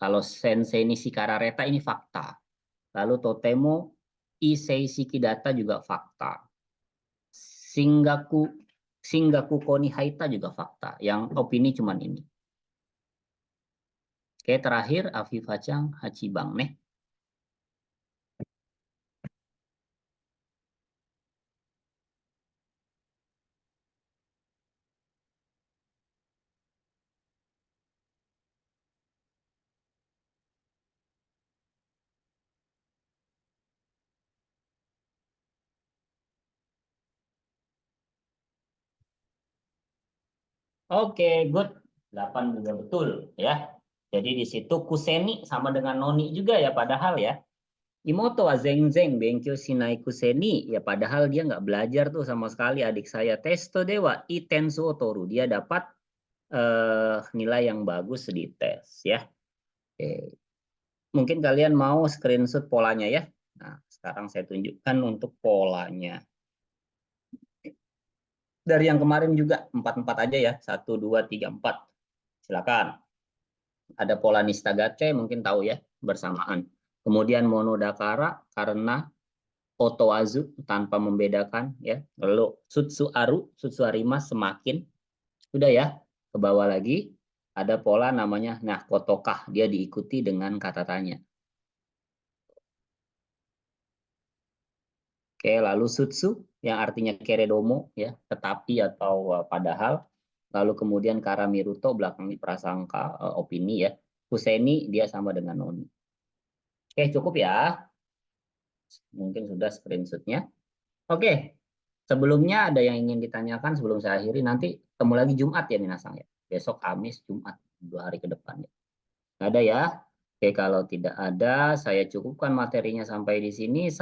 Kalau Sensei Nishikara-reta ini fakta. Lalu Totemo Issei Shikidata juga fakta. Shingaku Koni Haita juga fakta. Yang opini cuman ini. Oke, terakhir Afifacang Hachibang nih. Oke, good. 8 juga betul ya. Jadi di situ kuseni sama dengan noni juga ya padahal ya. Imoto wa zengzeng benkyo shinai kuseni ya padahal dia nggak belajar tuh sama sekali adik saya. Testo dewa itensu otoru dia dapat nilai yang bagus di tes ya. Oke. Mungkin kalian mau screenshot polanya ya. Nah, sekarang saya tunjukkan untuk polanya. Dari yang kemarin juga 4-4 aja ya. 1, 2, 3, 4. Silakan. Ada pola Nistagate mungkin tahu ya bersamaan. Kemudian Monodakara karena Otowazu tanpa membedakan ya. Lalu Sutsuarima semakin. Sudah ya. Ke bawah lagi ada pola namanya Kotokah dia diikuti dengan kata tanya. Oke, lalu Sutsu yang artinya keredomo ya, tetapi atau padahal. Lalu kemudian Karamiruto belakangnya prasangka opini ya. Kuseni dia sama dengan noni. Oke, cukup ya. Mungkin sudah screenshotnya. Oke, sebelumnya ada yang ingin ditanyakan sebelum saya akhiri. Nanti ketemu lagi Jumat ya Minasang ya. Besok Kamis, Jumat, 2 hari ke depan ya. Nggak ada ya? Oke, kalau tidak ada, saya cukupkan materinya sampai di sini.